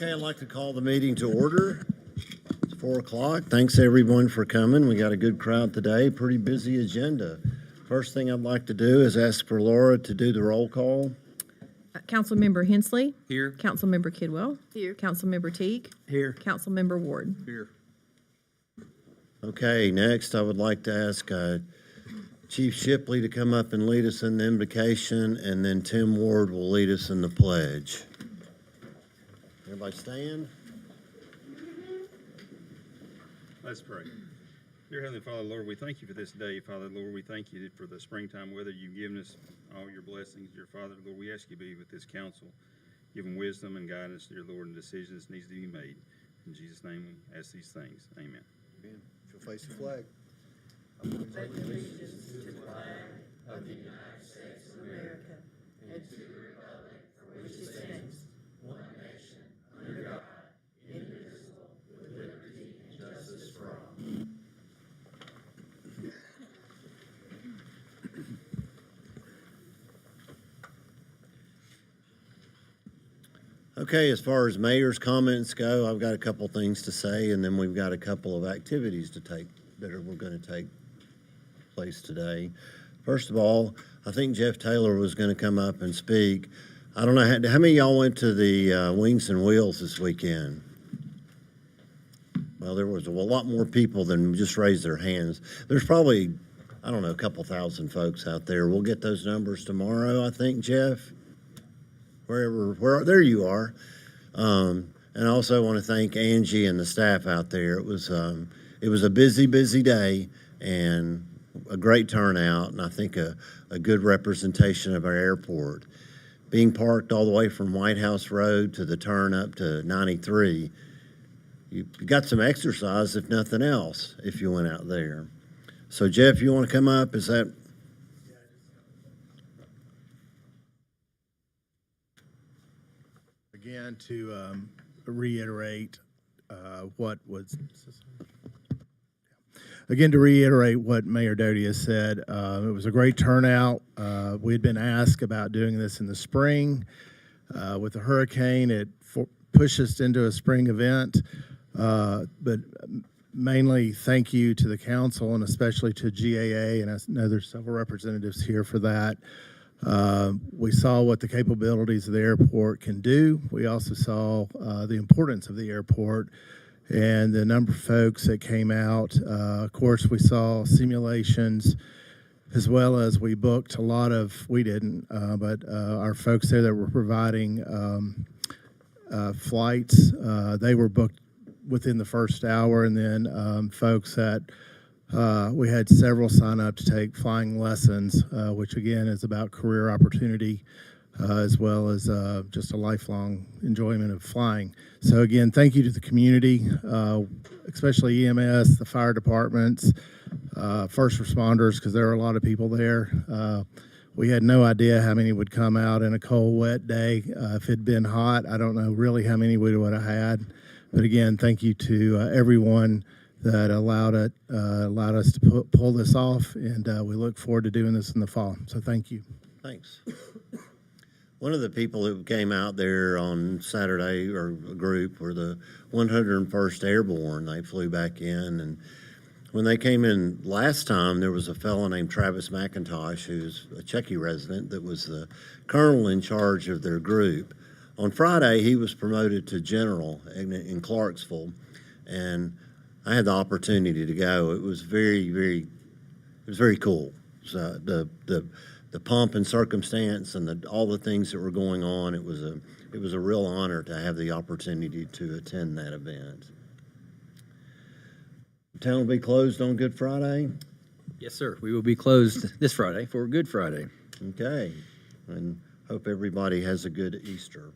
Okay, I'd like to call the meeting to order. It's 4 o'clock. Thanks everyone for coming. We got a good crowd today, pretty busy agenda. First thing I'd like to do is ask for Laura to do the roll call. Councilmember Hensley. Here. Councilmember Kidwell. Here. Councilmember Teague. Here. Councilmember Ward. Here. Okay, next I would like to ask Chief Shipley to come up and lead us in the invocation, and then Tim Ward will lead us in the pledge. Everybody stand. Let's pray. Dear Heavenly Father, Lord, we thank you for this day. Father, Lord, we thank you for the springtime weather you've given us, all your blessings. Dear Father, Lord, we ask you to be with this council. Give them wisdom and guidance, dear Lord, in decisions that needs to be made. In Jesus' name, we ask these things. Amen. Amen. If you'll face the flag. Okay, as far as mayor's comments go, I've got a couple things to say, and then we've got a couple of activities to take we're going to take place today. First of all, I think Jeff Taylor was going to come up and speak. I don't know, how many of y'all went to the Wings and Wheels this weekend? Well, there was a lot more people than just raised their hands. There's probably, I don't know, a couple thousand folks out there. We'll get those numbers tomorrow, I think, Jeff. Where there you are. And I also want to thank Angie and the staff out there. It was a busy day and a great turnout, and I think a good representation of our airport. Being parked all the way from White House Road to the turn up to 93, you got some exercise, if nothing else, if you went out there. So, Jeff, you want to come up? Is that... Again, to reiterate what Mayor Doty has said. It was a great turnout. We had been asked about doing this in the spring. With the hurricane, it pushed us into a spring event. But mainly thank you to the council and especially to GAA, and I know there's several representatives here for that. We saw what the capabilities of the airport can do. We also saw the importance of the airport and the number of folks that came out. Of course, we saw simulations as well as we booked a lot of, we didn't, but our folks there that were providing flights, they were booked within the first hour, and then folks that we had several sign up to take flying lessons, which again is about career opportunity as well as just a lifelong enjoyment of flying. So again, thank you to the community, especially EMS, the fire departments, first responders, because there are a lot of people there. We had no idea how many would come out in a cold, wet day. If it'd been hot, I don't know really how many we would have had. But again, thank you to everyone that allowed us to pull this off, and we look forward to doing this in the fall. So thank you. Thanks. One of the people who came out there on Saturday, or a group, were the 101st Airborne. They flew back in, and when they came in last time, there was a fellow named Travis McIntosh, who's a Checky resident, that was the colonel in charge of their group. On Friday, he was promoted to general in Clarksville, and I had the opportunity to go. It was very cool. So the pomp and circumstance and all the things that were going on. It was a real honor to have the opportunity to attend that event. The town will be closed on Good Friday. Yes, sir. We will be closed this Friday for Good Friday. Okay, and hope everybody has a good Easter.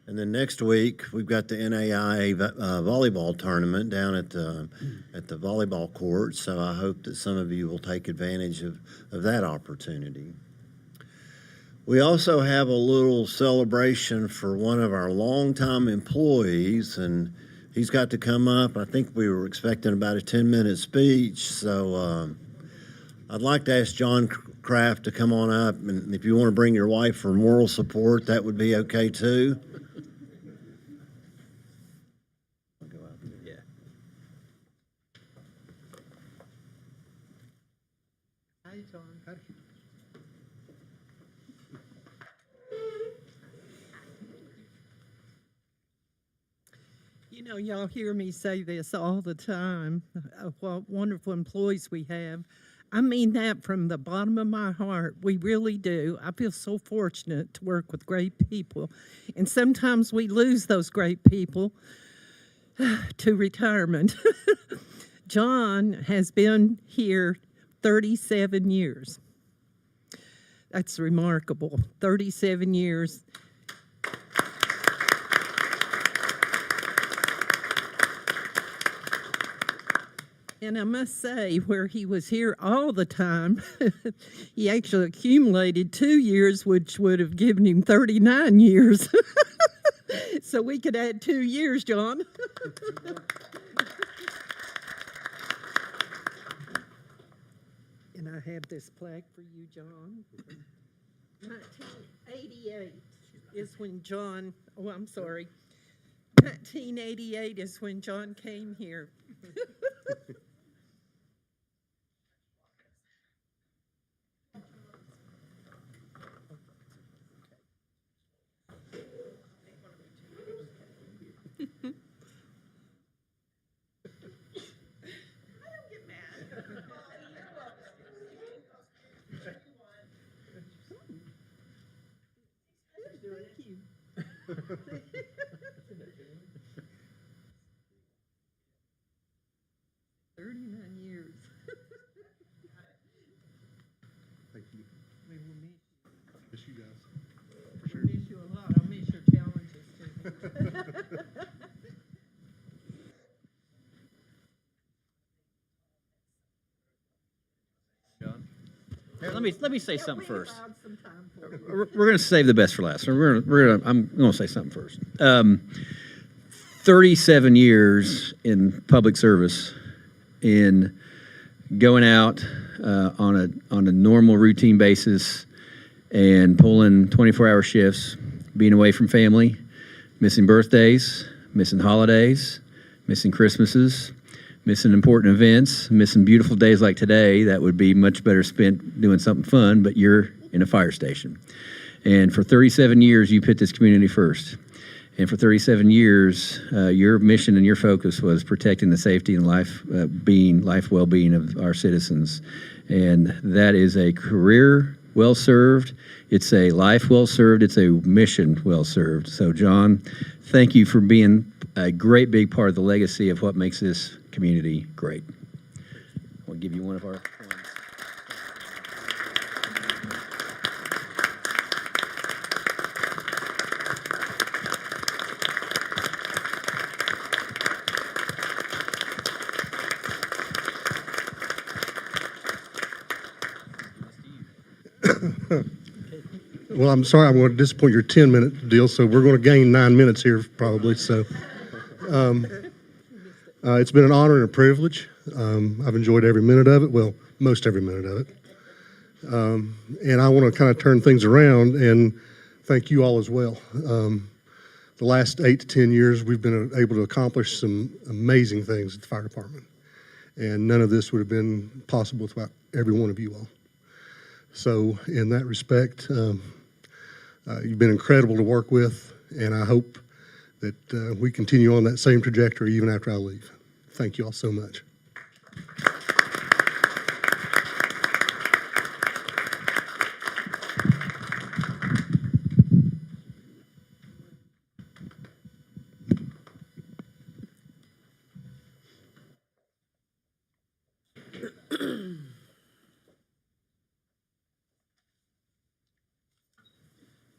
And then next week, we've got the NAIA volleyball tournament down at the volleyball court, so I hope that some of you will take advantage of that opportunity. We also have a little celebration for one of our longtime employees, and he's got to come up. I think we were expecting about a 10-minute speech, so I'd like to ask John Kraft to come on up, and if you want to bring your wife for moral support, that would be okay too. John. You know, y'all hear me say this all the time, what wonderful employees we have. I mean that from the bottom of my heart. We really do. I feel so fortunate to work with great people. And sometimes we lose those great people to retirement. John has been here 37 years. That's remarkable. 37 years. And I must say, where he was here all the time, he actually accumulated 2 years, which would have given him 39 years. So we could add 2 years, John. And I have this plaque for you, John. 1988 is when John, oh, I'm sorry. 1988 is when John came here. Thank you. 39 years. Thank you. We will miss you. Miss you guys, for sure. Miss you a lot. I'll miss your challenges too. John? Here, let me say something We first. allowed some time for it. We're going to save the best for last. I'm going to say something first. 37 years in public service, in going out on a normal routine basis and pulling 24-hour shifts, being away from family, missing birthdays, missing holidays, missing Christmases, missing important events, missing beautiful days like today that would be much better spent doing something fun, but you're in a fire station. And for 37 years, you put this community first. And for 37 years, your mission and your focus was protecting the safety and life well-being of our citizens. And that is a career well-served. It's a life well-served. It's a mission well-served. So, John, thank you for being a great big part of the legacy of what makes this community great. I'll give you one of our coins. Well, I'm sorry, I'm going to disappoint your 10-minute deal, so we're going to gain 9 minutes here probably. So it's been an honor and a privilege. I've enjoyed every minute of it, well, most every minute of it. And I want to kind of turn things around and thank you all as well. The last 8 to 10 years, we've been able to accomplish some amazing things at the fire department. And none of this would have been possible without every one of you all. So in that respect, you've been incredible to work with, and I hope that we continue on that same trajectory even after I leave. Thank you all so much.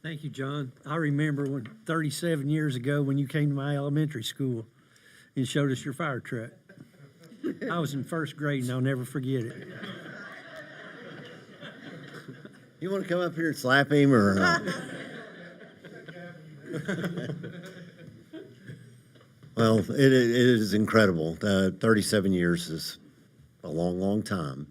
Thank you, John. I remember 37 years ago when you came to my elementary school and showed us your fire truck. I was in first grade and I'll never forget it. You want to come up here and slap him or? Well, it is incredible. 37 years is a long, long time.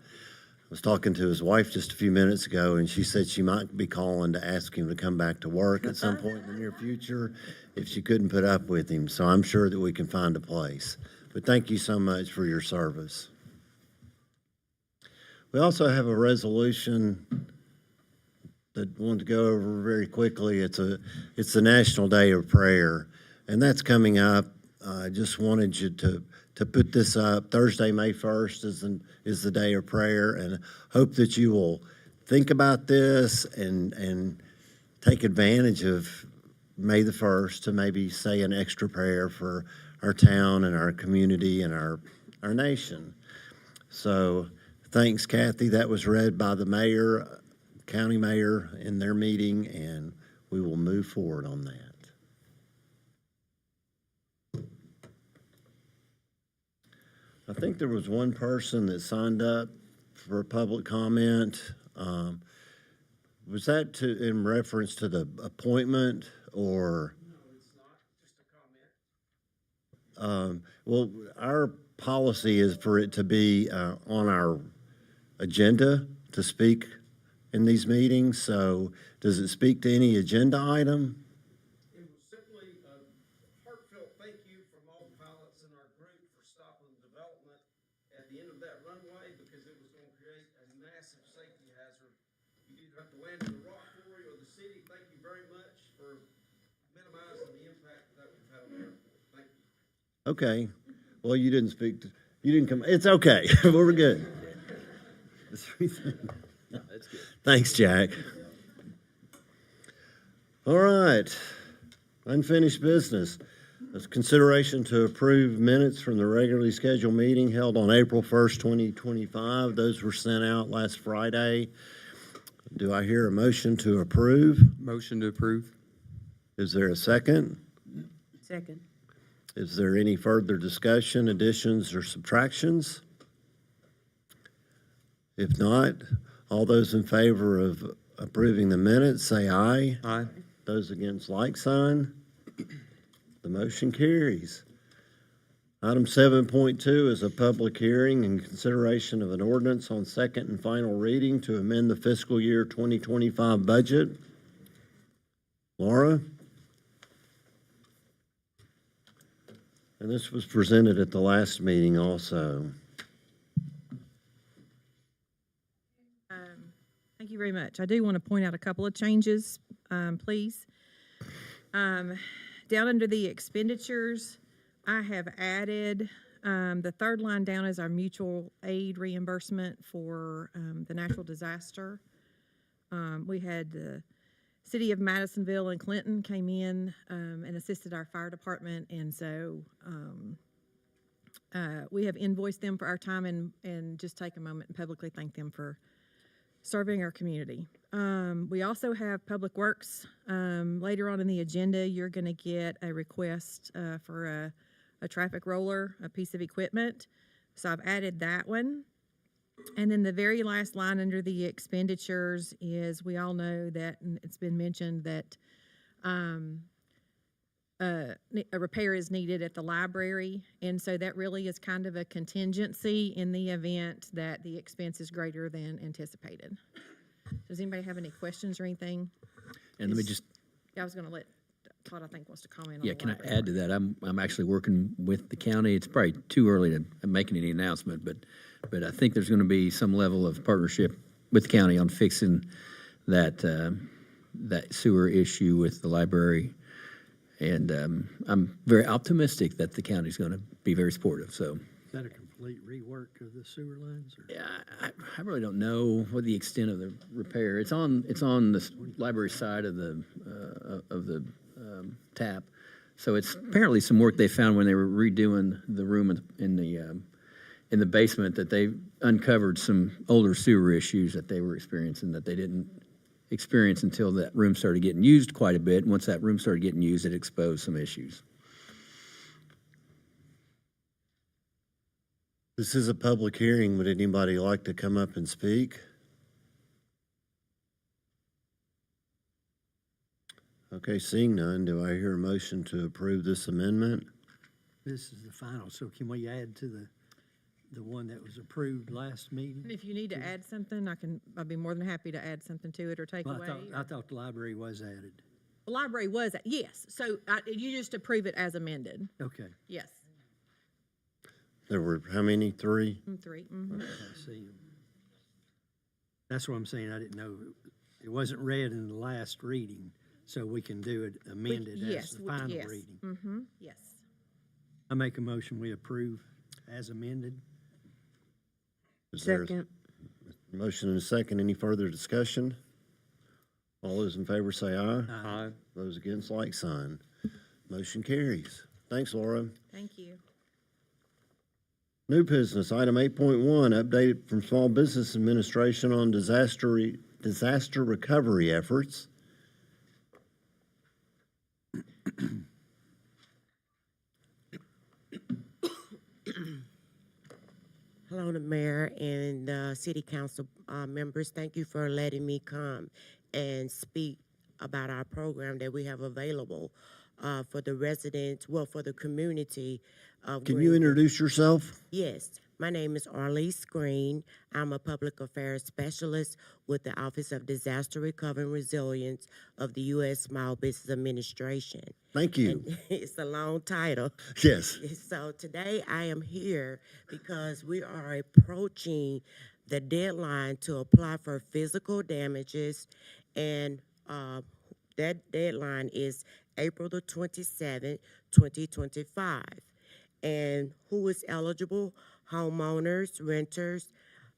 I was talking to his wife just a few minutes ago, and she said she might be calling to ask him to come back to work at some point in the near future if she couldn't put up with him. So I'm sure that we can find a place. But thank you so much for your service. We also have a resolution that I want to go over very quickly. It's the National Day of Prayer, and that's coming up. I just wanted you to put this up. Thursday, May 1st is the day of prayer, and hope that you will think about this and take advantage of May the 1st to maybe say an extra prayer for our town and our community and our nation. So thanks, Kathy. That was read by the mayor, county mayor in their meeting, and we will move forward on that. I think there was one person that signed up for a public comment. Was that in reference to the appointment or? No, it's not, just a comment. Well, our policy is for it to be on our agenda to speak in these meetings. So does it speak to any agenda item? It was simply a heartfelt thank you from all the pilots in our group for stopping development at the end of that runway because it was going to create a massive safety hazard. You either have to land in the rock quarry or the city. Thank you very much for minimizing the impact that we've had on the airport. Thank you. Okay. Well, you didn't come. It's okay. We're good. That's good. Thanks, Jack. All right. Unfinished business. It's consideration to approve minutes from the regularly scheduled meeting held on April 1st, 2025. Those were sent out last Friday. Do I hear a motion to approve? Motion to approve. Is there a second? Second. Is there any further discussion, additions, or subtractions? If not, all those in favor of approving the minutes, say aye. Aye. Those against, like sign. The motion carries. Item 7.2 is a public hearing and consideration of an ordinance on second and final reading to amend the fiscal year 2025 budget. Laura? And this was presented at the last meeting also. Thank you very much. I do want to point out a couple of changes, please. Down under the expenditures, I have added, the third line down is our mutual aid reimbursement for the natural disaster. We had the City of Madisonville and Clinton came in and assisted our fire department, and so we have invoiced them for our time and just take a moment and publicly thank them for serving our community. We also have Public Works. Later on in the agenda, you're going to get a request for a traffic roller, a piece of equipment. So I've added that one. And then the very last line under the expenditures is, we all know that, and it's been mentioned, that a repair is needed at the library. And so that really is kind of a contingency in the event that the expense is greater than anticipated. Does anybody have any questions or anything? And let me just, Yeah, I was going to let Todd, I think, wants to comment on yeah, the can I library. add to that? I'm actually working with the county. It's probably too early to make any announcement, but I think there's going to be some level of partnership with the county on fixing that sewer issue with the library. And I'm very optimistic that the county's going to be very supportive. So, Is that a complete rework of the sewer lines? Or? yeah, I really don't know what the extent of the repair. It's on the library side of the tap. So it's apparently some work they found when they were redoing the room in the basement, that they uncovered some older sewer issues that they were experiencing that they didn't experience until that room started getting used quite a bit. And once that room started getting used, it exposed some issues. This is a public hearing. Would anybody like to come up and speak? Okay, seeing none, do I hear a motion to approve this amendment? This is the final, so can we add to the one that was approved last meeting? And if you need to add something, I'd be more than happy to add something to it or take Well, away. I thought the library was added. The library was, yes, so you just approve it as amended, Okay, yes. There were how many? Three? Three, I see. That's what I'm saying. I didn't know. It wasn't read in the last reading, so we can do it amended as the final yes. reading. Mm-hmm, yes. I make a motion, we approve as amended. Is there a Second. motion and a second? Any further discussion? All those in favor say aye. Aye. Those against, like sign. Motion carries. Thanks, Laura. Thank you. New business, item 8.1, update from Small Business Administration on disaster recovery efforts. Hello, the mayor and city council members. Thank you for letting me come and speak about our program that we have available for the residents, well, for the community of Can you Greenville. introduce yourself? Yes, my name is Arlise Green. I'm a public affairs specialist with the Office of Disaster Recovery and Resilience of the U.S. Small Business Administration. Thank you. And it's a long title. Yes. So today I am here because we are approaching the deadline to apply for physical damages, and that deadline is April the 27th, 2025. And who is eligible? Homeowners, renters,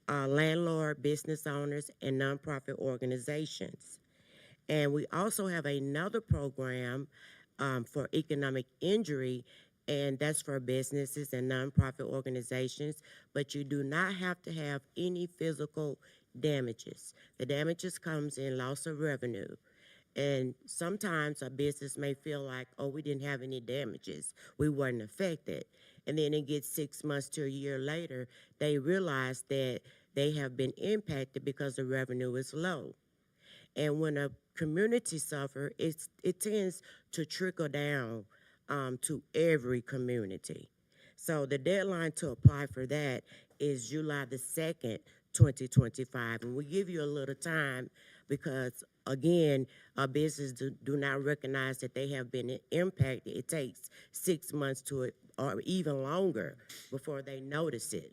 landlord, business owners, and nonprofit organizations. And we also have another program for economic injury, and that's for businesses and nonprofit organizations, but you do not have to have any physical damages. The damages comes in loss of revenue. And sometimes a business may feel like, oh, we didn't have any damages, we weren't affected. And then it gets 6 months to a year later, they realize that they have been impacted because the revenue is low. And when a community suffers, it tends to trickle down to every community. So the deadline to apply for that is July the 2nd, 2025. And we give you a little time because, again, a business do not recognize that they have been impacted. It takes 6 months to or even longer before they notice it.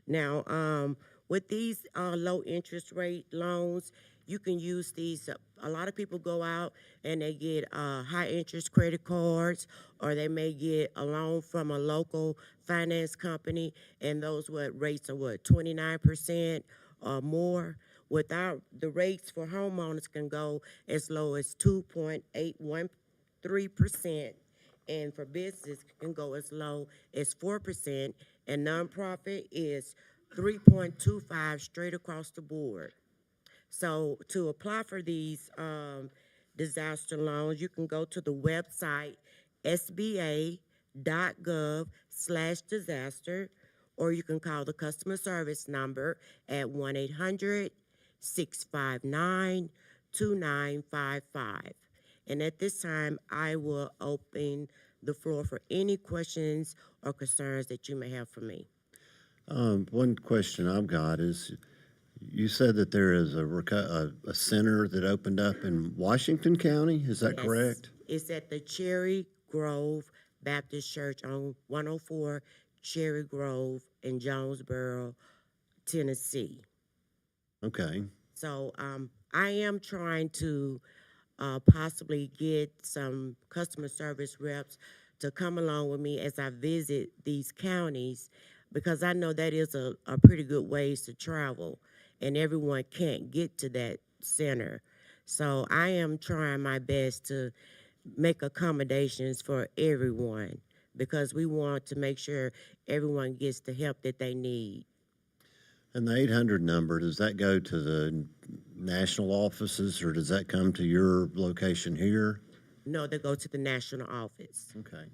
Now, with these low interest rate loans, you can use these. A lot of people go out and they get high interest credit cards, or they may get a loan from a local finance company, and those rates are 29% or more. Without the rates for homeowners can go as low as 2.813%, and for business can go as low as 4%, and nonprofit is 3.25 straight across the board. So to apply for these disaster loans, you can go to the website sba.gov/disaster, or you can call the customer service number at 1-800-659-2955. And at this time, I will open the floor for any questions or concerns that you may have for me. One question I've got is, you said that there is a center that opened up in Washington County, is that Yes. correct? It's at the Cherry Grove Baptist Church on 104 Cherry Grove in Jonesboro, Tennessee. Okay. So I am trying to possibly get some customer service reps to come along with me as I visit these counties, because I know that is a pretty good ways to travel, and everyone can't get to that center. So I am trying my best to make accommodations for everyone, because we want to make sure everyone gets the help that they need. And the 800 number, does that go to the national offices, or does that come to your location here? No, they go to the national office. Okay.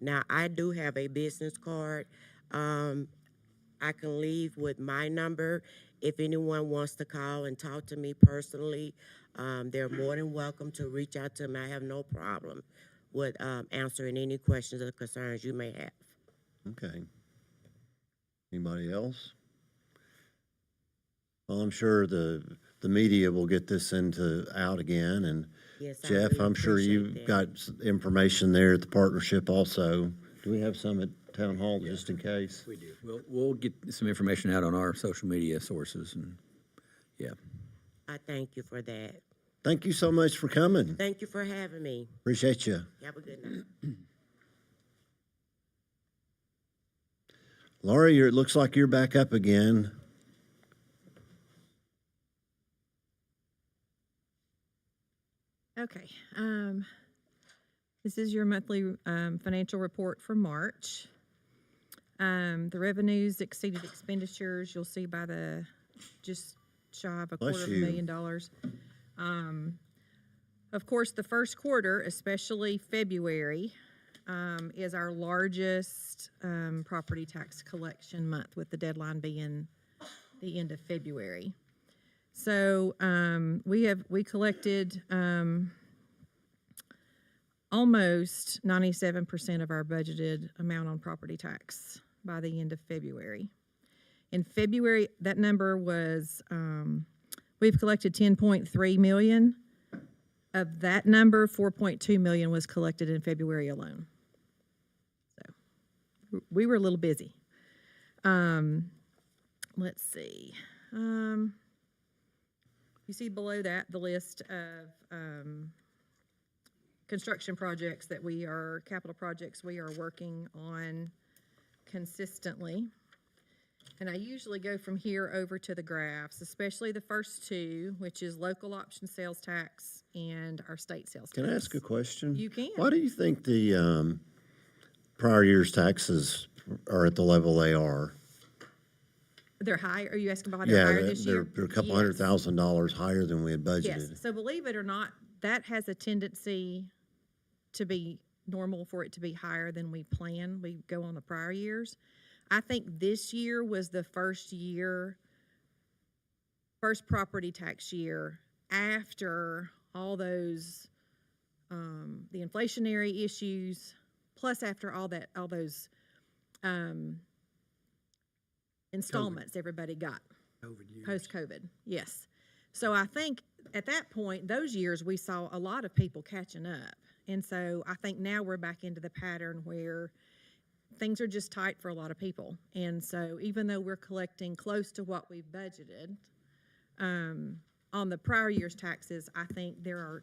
Now, I do have a business card. I can leave with my number. If anyone wants to call and talk to me personally, they're more than welcome to reach out to me. I have no problem with answering any questions or concerns you may have. Okay. Anybody else? Well, I'm sure the media will get this out again, and Yes, I Jeff, really I'm sure appreciate you've that. got information there at the partnership also. Do we have some at Town Hall, just in case? We do. We'll get some information out on our social media sources, and Yeah. I thank you for that. Thank you so much for coming. Thank you for having me. Appreciate you. Have a good night. Laura, it looks like you're back up again. Okay, this is your monthly, financial report for March. The revenues exceeded expenditures, you'll see by the, just shy of Bless $250,000. Of course, the first quarter, especially February, is our largest, property tax collection month, with the deadline being the end of February. So, we collected, almost 97% of our budgeted amount on property tax by the end of February. In February, that number was, we've collected 10.3 million. Of that number, 4.2 million was collected in February alone. So, we were a little busy. Let's see. You see below that the list of construction projects that capital projects we are working on consistently. And I usually go from here over to the graphs, especially the first two, which is local option sales tax and our state sales tax. Can I ask a question? You can. Why do you think the prior year's taxes are at the level they are? They're higher, are you asking why they're Yeah, higher this year? they're a couple Yes. $100,000 higher than we had Yes, budgeted. so believe it or not, that has a tendency to be normal for it to be higher than we plan. We go on the prior years. I think this year was the first property tax year after all those, the inflationary issues, plus after all those, installments everybody got. Post-COVID, yes. So I think at that point, those years, we saw a lot of people catching up. And so I think now we're back into the pattern where things are just tight for a lot of people. And so even though we're collecting close to what we budgeted, on the prior year's taxes, I think we're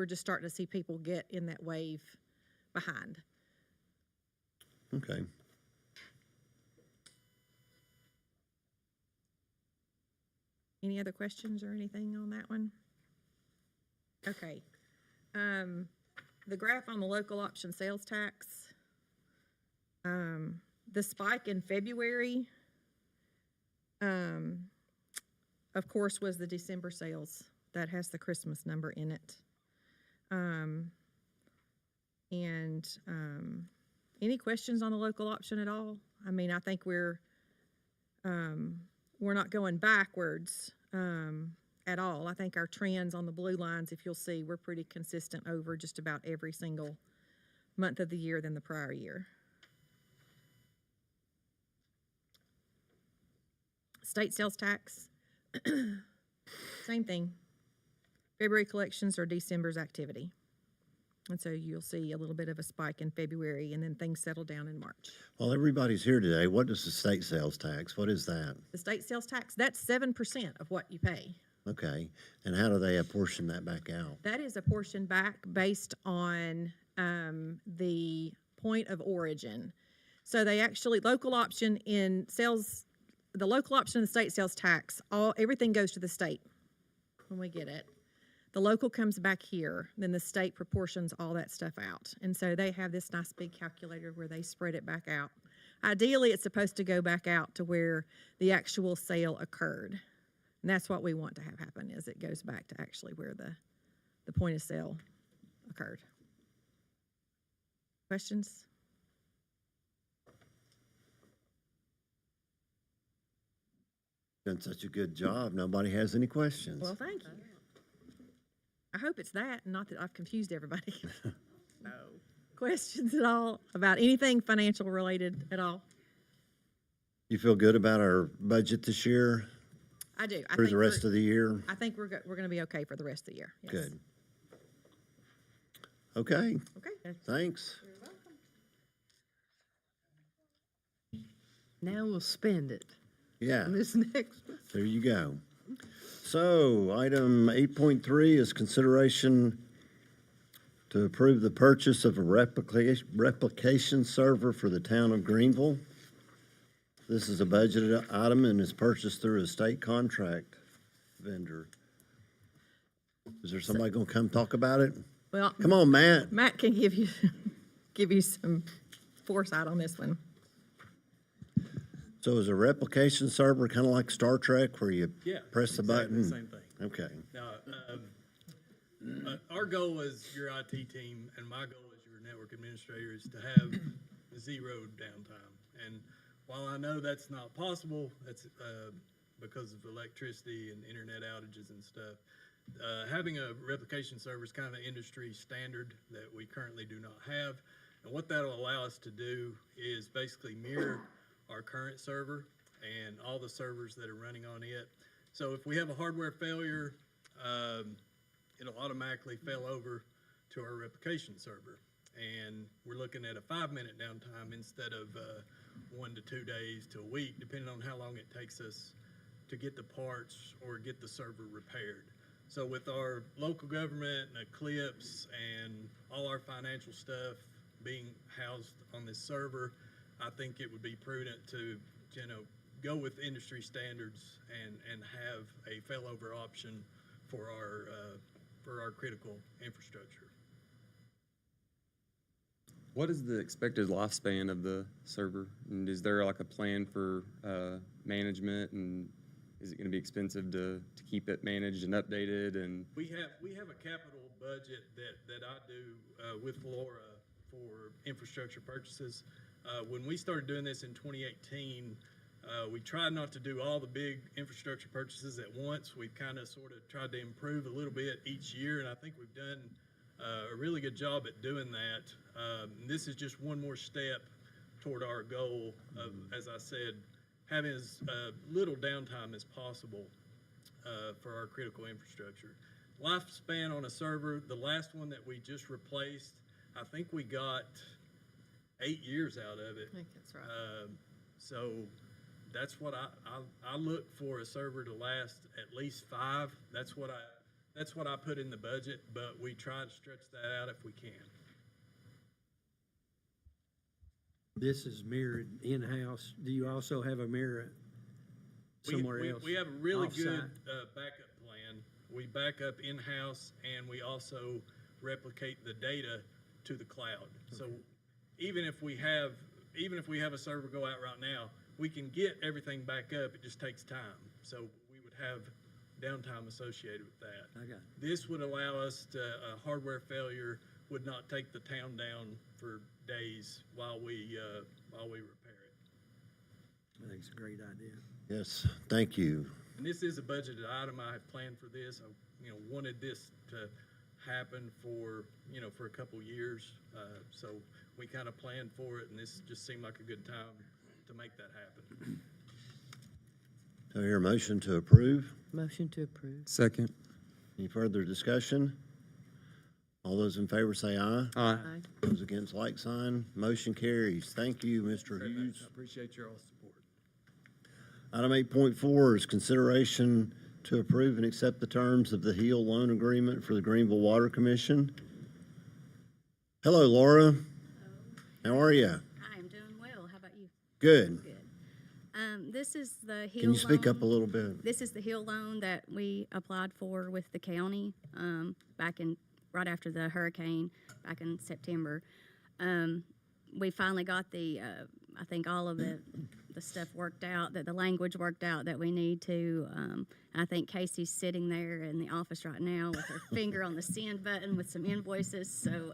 just starting to see people get in that wave behind. Okay. Any other questions or anything on that one? Okay. The graph on the local option sales tax, the spike in February, of course, was the December sales. That has the Christmas number in it. Any questions on the local option at all? I mean, I think we're not going backwards at all. I think our trends on the blue lines, if you'll see, we're pretty consistent over just about every single month of the year than the prior year. State sales tax, same thing. February collections are December's activity. And so you'll see a little bit of a spike in February, and then things settle down in March. Well, everybody's here today. What is the state sales tax? What is that? The state sales tax, that's 7% of what you pay. Okay. And how do they apportion that back out? That is a portion back based on the point of origin. So they actually, local option in sales, the local option and the state sales tax, everything goes to the state when we get it. The local comes back here, then the state proportions all that stuff out. And so they have this nice big calculator where they spread it back out. Ideally, it's supposed to go back out to where the actual sale occurred. And that's what we want to have happen, is it goes back to actually where the point of sale occurred. Questions? Done such a good job. Nobody has any questions. Well, thank you. I hope it's that, and not that I've confused everybody. No. Questions at all about anything financial related at all? You feel good about our budget this year? I do. Through the rest of the year? I think we're going to be okay for the rest of the year. Yes. Good. Okay, Okay. thanks. Now we'll spend it Yeah, on this next one. there you go. So, item 8.3 is consideration to approve the purchase of a replication server for the town of Greenville. This is a budgeted item and is purchased through a state contract vendor. Is there somebody gonna come talk about it? Well, Come on, Matt. Matt can give you, give you some foresight on this one. So is a replication server kind of like Star Trek where you Yeah, press the exactly button? the same thing. Okay. Now, our goal as your IT team and my goal as your network administrator is to have zero downtime. And while I know that's not possible, that's because of electricity and internet outages and stuff. Having a replication server is kind of an industry standard that we currently do not have. And what that'll allow us to do is basically mirror our current server and all the servers that are running on it. So if we have a hardware failure, it'll automatically fail over to our replication server. And we're looking at a 5-minute downtime instead of 1 to 2 days to a week, depending on how long it takes us to get the parts or get the server repaired. So with our local government and Eclipse and all our financial stuff being housed on this server, I think it would be prudent to, go with industry standards and have a failover option for our critical infrastructure. What is the expected lifespan of the server? And is there like a plan for management, and is it going to be expensive to keep it managed and updated? And We have a capital budget that I do with Laura for infrastructure purchases. When we started doing this in 2018, we tried not to do all the big infrastructure purchases at once. We've kind of sort of tried to improve a little bit each year, and I think we've done a really good job at doing that. This is just one more step toward our goal of, as I said, having as little downtime as possible for our critical infrastructure. Lifespan on a server, the last one that we just replaced, I think we got 8 years out of it. I think that's right. So that's what I look for a server to last at least 5. That's what I put in the budget, but we try to stretch that out if we can. This is mirrored in-house. Do you also have a mirror somewhere else? We have a really good Off-site? backup plan. We back up in-house and we also replicate the data to the cloud. So even if we have a server go out right now, we can get everything back up. It just takes time. So we would have downtime associated with that. I got it. This would allow us to, a hardware failure would not take the town down for days while we repair it. I think it's a great idea. Yes, thank you. And this is a budgeted item. I had planned for this. I, wanted this to happen for a couple years. So we kind of planned for it, and this just seemed like a good time to make that happen. Do I hear a motion to approve? Motion to approve. second. Any further discussion? All those in favor say aye. Aye. Those against, like sign. Motion carries. Thank you, Mr. Hughes. I appreciate your all support. Item 8.4 is consideration to approve and accept the terms of the HEAL loan agreement for the Greenville Water Commission. Hello, Laura. How are you? I am doing well. How about you? Good. Good. This is the HEAL Can you speak up a loan. little bit? This is the HEAL loan that we applied for with the county back in right after the hurricane back in September. We finally got the I think all of the stuff worked out, that the language worked out that we need to. I think Casey's sitting there in the office right now with her finger on the send button with some invoices. So,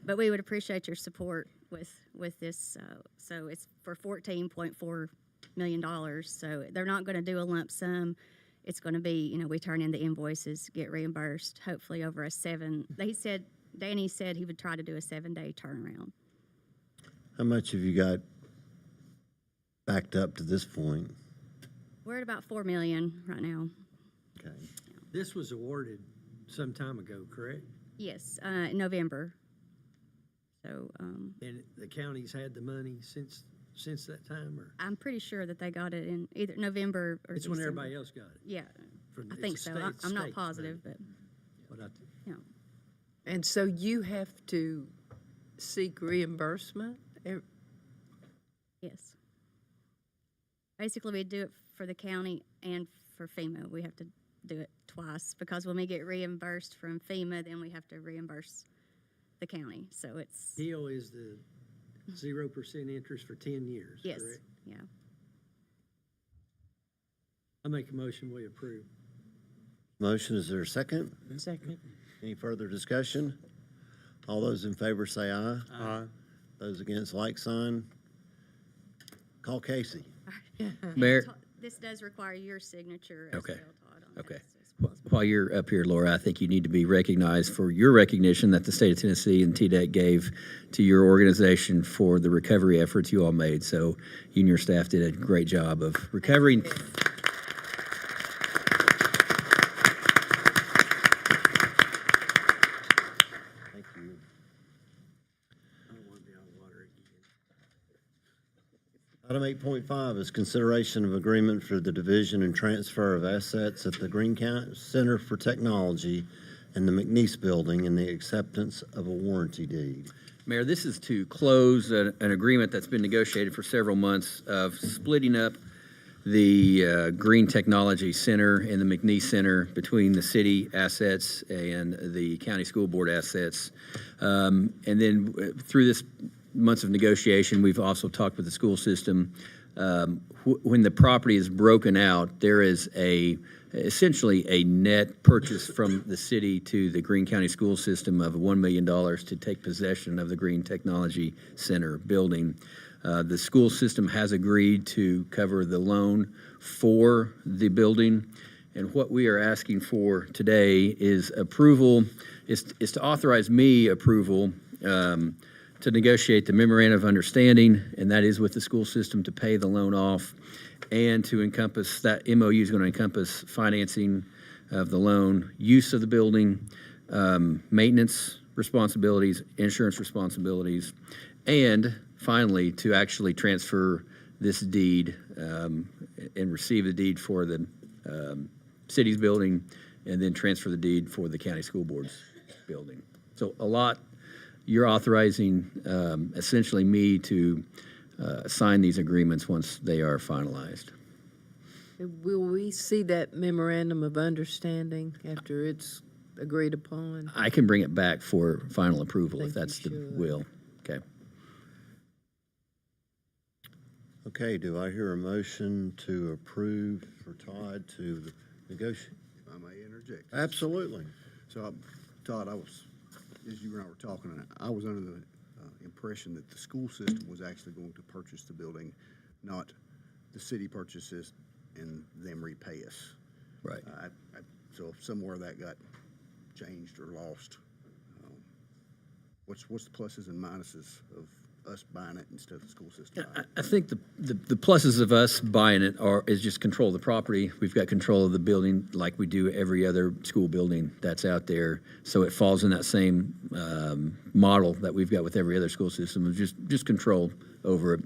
but we would appreciate your support with this. So it's for $14.4 million. So they're not going to do a lump sum. It's going to be, we turn in the invoices, get reimbursed, hopefully over Danny said he would try to do a 7-day turnaround. How much have you got backed up to this point? We're at about $4 million right now. Okay. This was awarded some time ago, correct? Yes, November. So And the county's had the money since that time, or I'm pretty sure that they got it in either November or it's December. when everybody else got it? Yeah, from I it's think a so. state- I'm not state positive, money. but, But I- yeah. And so you have to seek reimbursement? Yes. Basically, we do it for the county and for FEMA. We have to do it twice because when we get reimbursed from FEMA, then we have to reimburse the county. So it's, HEAL is the 0% interest for 10 years, yes, correct? yeah. I make a motion, we approve. Motion, is there a second? Second. Any further discussion? All those in favor say aye. Aye. Those against, like sign. Call Casey. And Mayor- This does require your signature as Okay. well, Todd, on Okay. this as well. While you're up here, Laura, I think you need to be recognized for your recognition that the state of Tennessee and TDEC gave to your organization for the recovery efforts you all made. So you and your staff did a great job of recovering. Thank you. I don't want to be on water again. Item 8.5 is consideration of agreement for the division and transfer of assets at the Greene County Center for Technology and the McNeese Building and the acceptance of a warranty deed. Mayor, this is to close an agreement that's been negotiated for several months of splitting up the Green Technology Center and the McNeese Center between the city assets and the county school board assets. And then through this months of negotiation, we've also talked with the school system. When the property is broken out, there is essentially a net purchase from the city to the Greene County School System of $1 million to take possession of the Green Technology Center building. The school system has agreed to cover the loan for the building. And what we are asking for today is approval, is to authorize me approval to negotiate the memorandum of understanding, and that is with the school system to pay the loan off, and to encompass, that MOU is going to encompass financing of the loan, use of the building, maintenance responsibilities, insurance responsibilities, and finally, to actually transfer this deed and receive the deed for the city's building, and then transfer the deed for the county school board's building. So a lot. You're authorizing essentially me to sign these agreements once they are finalized. Will we see that memorandum of understanding after it's agreed upon? I can bring it back for final approval if Think you that's the should. will. Okay. Okay, do I hear a motion to approve for Todd to negotiate? If I may interject. Absolutely. So, Todd, as you and I were talking, I was under the impression that the school system was actually going to purchase the building, not the city purchases and them repay us. Right. So somewhere that got changed or lost. What's the pluses and minuses of us buying it instead of the school system buying it? I think the pluses of us buying it is just control of the property. We've got control of the building like we do every other school building that's out there. So it falls in that same model that we've got with every other school system of just control over it.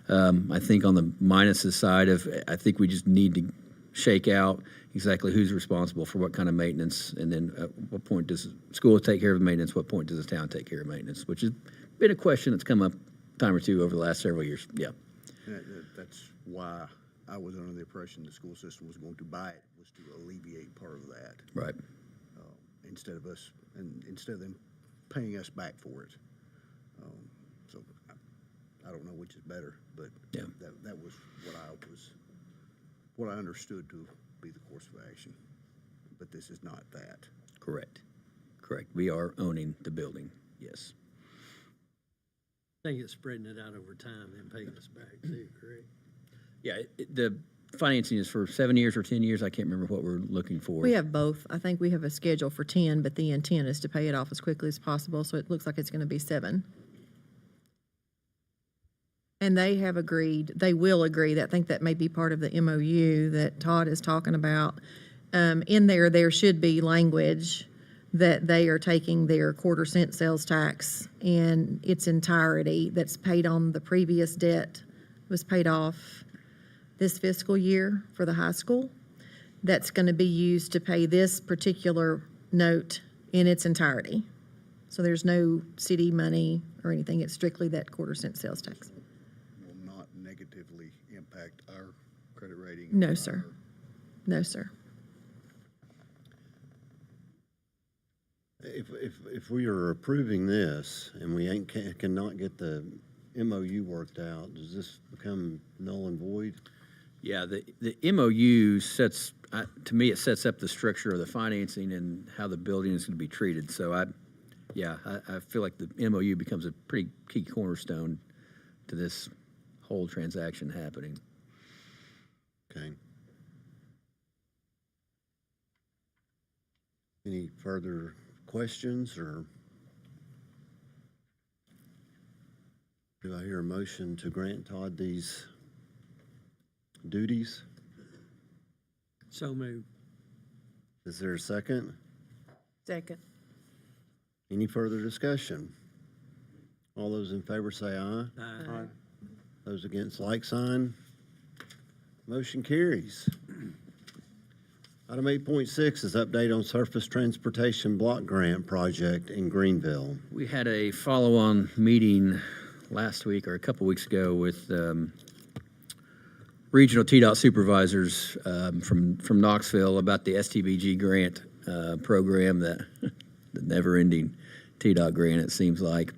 I think on the minuses side I think we just need to shake out exactly who's responsible for what kind of maintenance, and then at what point does the school take care of maintenance, what point does the town take care of maintenance, which has been a question that's come up a time or two over the last several years. Yeah. That's why I was under the impression the school system was going to buy it, was to alleviate part of that. Right. Instead of them paying us back for it. So I don't know which is better, but Yeah. that was what I understood to be the course of action. But this is not that. Correct. We are owning the building. Yes. I think it's spreading it out over time and paying us back too, correct? Yeah. The financing is for 7 years or 10 years. I can't remember what we're looking for. We have both. I think we have a schedule for 10, but the intent is to pay it off as quickly as possible, so it looks like it's going to be 7. And they have agreed, they will agree, that I think that may be part of the MOU that Todd is talking about. In there should be language that they are taking their quarter-cent sales tax in its entirety that's paid on the previous debt, was paid off this fiscal year for the high school. that's going to be used to pay this particular note in its entirety. So there's no city money or anything. It's strictly that quarter-cent sales tax. Will not negatively impact our credit rating. No, sir. No, sir. If we are approving this and we cannot get the MOU worked out, does this become null and void? Yeah, the MOU sets, to me, it sets up the structure of the financing and how the building is going to be treated. So I feel like the MOU becomes a pretty key cornerstone to this whole transaction happening. Okay. Any further questions, or do I hear a motion to grant Todd these duties? So moved. Is there a second? Second. Any further discussion? All those in favor say aye. Aye. Those against, like sign. Motion carries. Item 8.6 is update on surface transportation block grant project in Greenville. We had a follow-on meeting last week or a couple weeks ago with regional TDOT supervisors from Knoxville about the STBG grant program, that the never-ending TDOT grant, it seems like.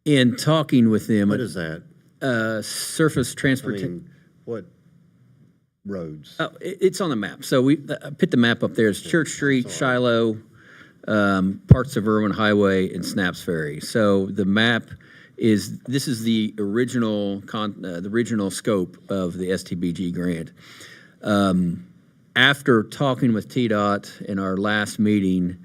In talking with them, What is that? surface I transportation. mean, what roads? Oh, it's on the map. So we put the map up there. It's Church Street, Shiloh, parts of Irwin Highway, and Snaps Ferry. So the map this is the original scope of the STBG grant. After talking with TDOT in our last meeting,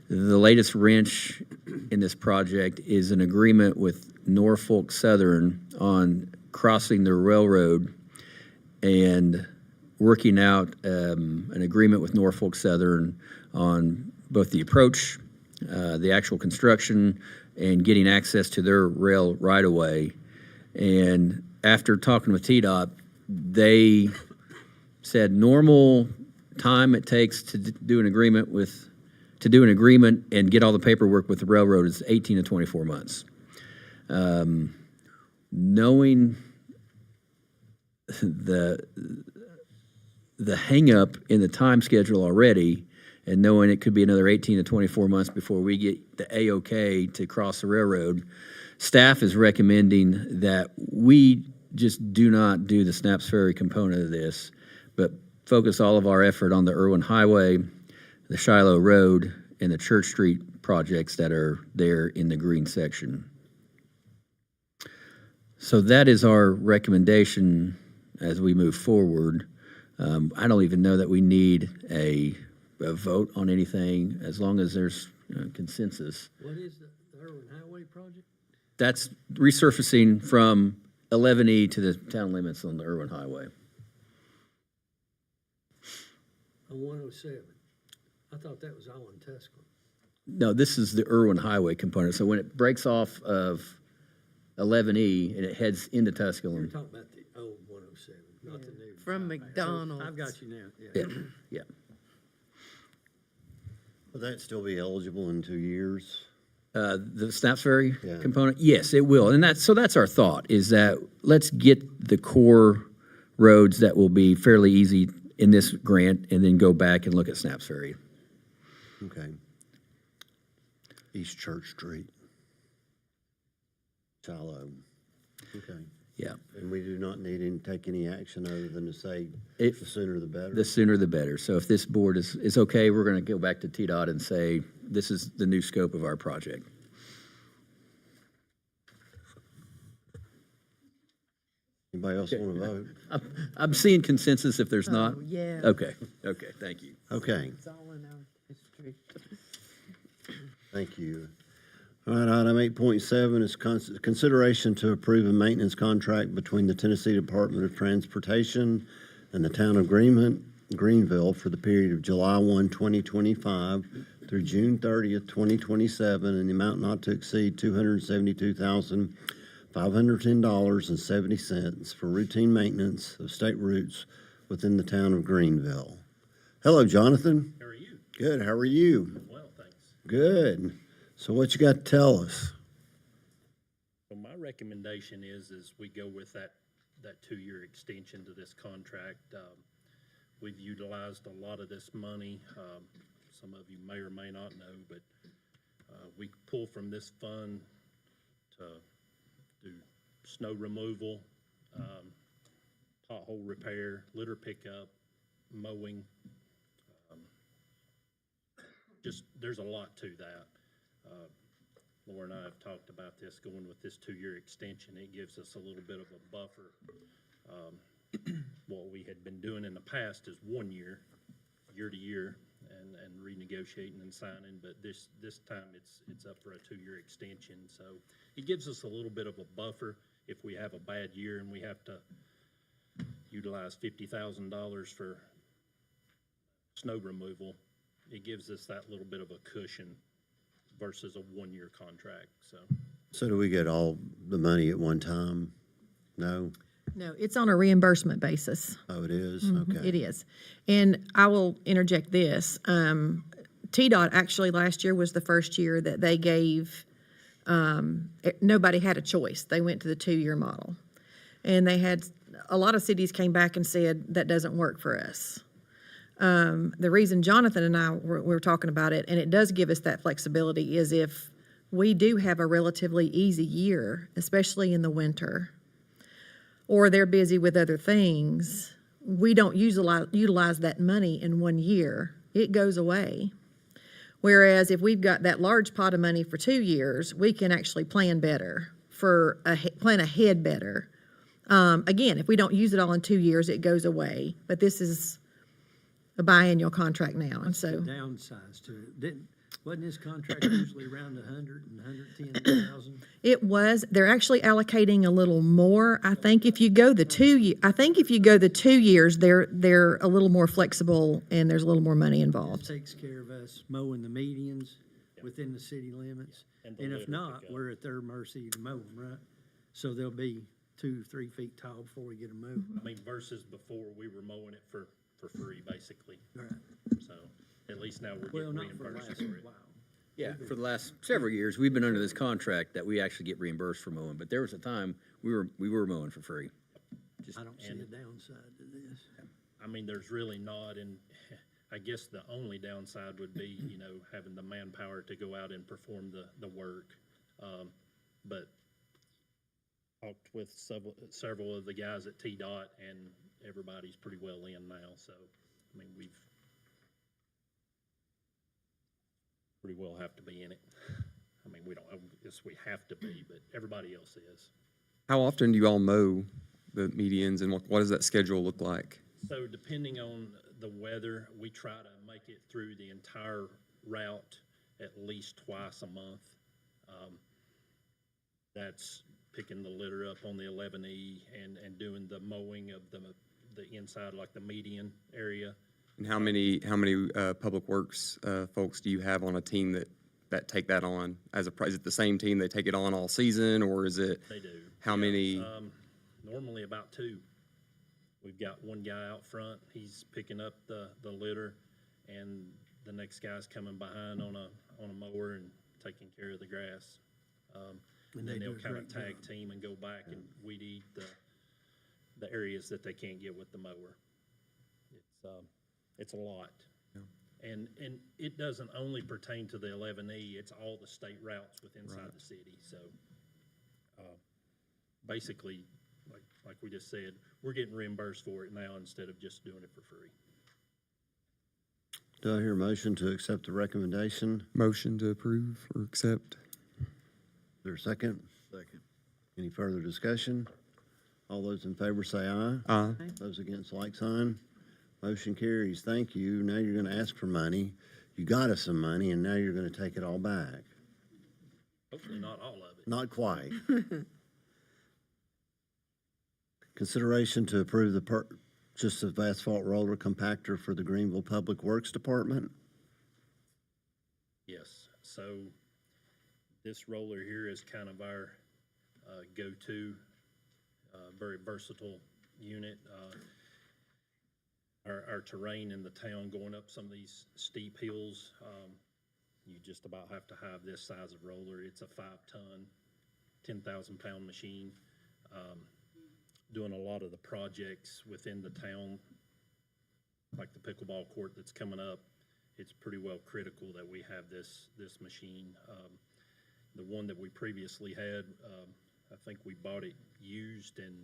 the latest wrench in this project is an agreement with Norfolk Southern on crossing the railroad and working out an agreement with Norfolk Southern on both the approach, the actual construction, and getting access to their rail right-of-way. And after talking with TDOT, they said normal time it takes to do an agreement and get all the paperwork with the railroad is 18 to 24 months. Knowing the hang-up in the time schedule already, and knowing it could be another 18 to 24 months before we get the A-OK to cross the railroad, staff is recommending that we just do not do the Snaps Ferry component of this, but focus all of our effort on the Irwin Highway, the Shiloh Road, and the Church Street projects that are there in the green section. So that is our recommendation as we move forward. I don't even know that we need a vote on anything, as long as there's consensus. What is the Irwin Highway project? That's resurfacing from 11E to the town limits on the Irwin Highway. On 107. I thought that was all in Tuscaloosa. No, this is the Irwin Highway component. So when it breaks off of 11E and it heads into You're Tuscaloosa. talking about the old 107, not the new. From Okay, so McDonald's. I've got you now, Yeah, yeah. yeah. Will that still be eligible in 2 years? The Snaps Ferry Yeah. component, yes, it will. And that's our thought, is that let's get the core roads that will be fairly easy in this grant, and then go back and look at Snaps Ferry. Okay. East Church Street. Shiloh. Okay. Yeah. And we do not need to take any action other than to say If- the sooner the better. The sooner the better. So if this board is okay, we're going to go back to TDOT and say, this is the new scope of our project. Anybody else want to vote? I'm seeing consensus if there's not. Oh, yeah. Okay, thank you. Okay, It's all in our history. thank you. All right, item 8.7 is consideration to approve a maintenance contract between the Tennessee Department of Transportation and the Town of Greenville for the period of July 1, 2025 through June 30th, 2027, in the amount not to exceed $272,510.70 for routine maintenance of state routes within the town of Greenville. Hello, Jonathan. How are you? Good, how are you? Well, thanks. Good. So what you got to tell us? So my recommendation is we go with that 2-year extension to this contract. We've utilized a lot of this money. Some of you may or may not know, but we pull from this fund to do snow removal, pothole repair, litter pickup, mowing. Just, there's a lot to that. Laura and I have talked about this, going with this 2-year extension. It gives us a little bit of a buffer. What we had been doing in the past is 1 year, year to year, and renegotiating and signing, but this time it's up for a 2-year extension. So it gives us a little bit of a buffer if we have a bad year and we have to utilize $50,000 for snow removal. It gives us that little bit of a cushion versus a 1-year contract, so. So do we get all the money at one time? No? No, it's on a reimbursement basis. Oh, it is? Okay. It is. And I will interject this. TDOT actually last year was the first year that they gave, nobody had a choice. They went to the 2-year model. And they had, a lot of cities came back and said, that doesn't work for us. The reason Jonathan and I were talking about it, and it does give us that flexibility, is if we do have a relatively easy year, especially in the winter, or they're busy with other things, we don't utilize that money in 1 year. It goes away. Whereas if we've got that large pot of money for 2 years, we can actually plan better, plan ahead better. Again, if we don't use it all in 2 years, it goes away. But this is a biannual contract now, and so. Downsides to it. Wasn't this contract usually around 100 and 110,000? It was. They're actually allocating a little more. I think if you go the 2 years, they're a little more flexible and there's a little more money This involved. takes care of us mowing the medians within the city limits. And And the if litter not, pickup. we're at their mercy to mow them, right? So they'll be 2-3 feet tall before we get them moved. I mean, versus before, we were mowing it for free, basically. Right. So at least now we're Well, getting not for the reimbursed last for it. while. Yeah, for the last several years, we've been under this contract that we actually get reimbursed for mowing, but there was a time we were mowing for free. I don't see a downside to this. I mean, there's really not, and I guess the only downside would be, having the manpower to go out and perform the work. But talked with several of the guys at TDOT, and everybody's pretty well in now, so, I mean, we've pretty well have to be in it. I mean, we don't, I guess we have to be, but everybody else is. How often do you all mow the medians, and what does that schedule look like? So depending on the weather, we try to make it through the entire route at least twice a month. That's picking the litter up on the 11E and doing the mowing of the inside, like the median area. And how many public works folks do you have on a team that take that on? Is it the same team, they take it on all season, or is it? They do. How many? Normally about 2. We've got one guy out front, he's picking up the litter, and the next guy's coming behind on a mower and taking care of the grass. And then they'll kind of tag team and go back and weed eat the areas that they can't get with the mower. It's a lot. And it doesn't only pertain to the 11E, it's all the state routes within inside the city. So basically, like we just said, we're getting reimbursed for it now instead of just doing it for free. Do I hear a motion to accept the recommendation? Motion to approve or accept. Is there a second? Second. Any further discussion? All those in favor say aye. Aye. Those against, like sign. Motion carries. Thank you. Now you're going to ask for money. You got us some money, and now you're going to take it all back. Hopefully not all of it. Not quite. Consideration to approve the purchase of asphalt roller compactor for the Greenville Public Works Department. Yes, so this roller here is kind of our go-to, very versatile unit. our terrain in the town going up some of these steep hills. You just about have to have this size of roller. It's a 5-ton, 10,000-pound machine. Doing a lot of the projects within the town, like the pickleball court that's coming up, it's pretty well critical that we have this machine. The one that we previously had, I think we bought it used and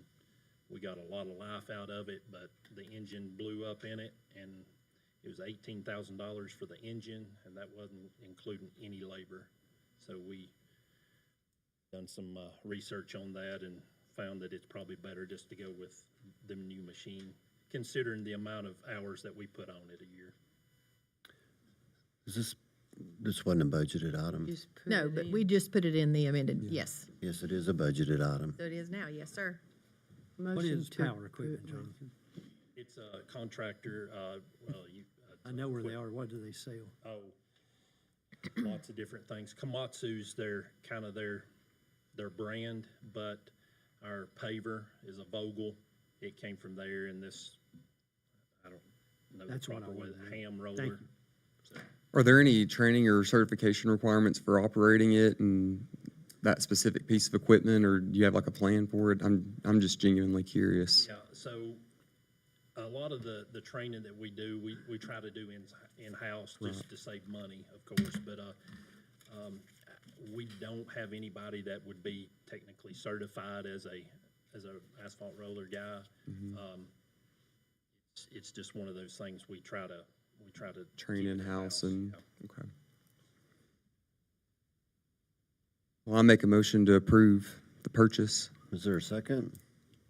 we got a lot of life out of it, but the engine blew up in it, and it was $18,000 for the engine, and that wasn't including any labor. So we done some research on that and found that it's probably better just to go with the new machine, considering the amount of hours that we put on it a year. This wasn't a budgeted item? No, but we just put it in the amended, yes. Yes, it is a budgeted item. So it is now, yes, sir. What is power equipment, Jonathan? It's a contractor, I know where they are. What do they sell? Oh, lots of different things. Komatsu's their brand, but our paver is a Vogel. It came from there, and this, I don't know the That's what I proper way, wanted to know. ham roller. Thank you. So, Are there any training or certification requirements for operating it and that specific piece of equipment, or do you have like a plan for it? I'm just genuinely curious. yeah, so a lot of the training that we do, we try to do in-house just to save money, of course, but we don't have anybody that would be technically certified as a asphalt roller guy. It's just one of those things we try to Train keep in-house yeah. and, okay. Well, I make a motion to approve the purchase. Is there a second?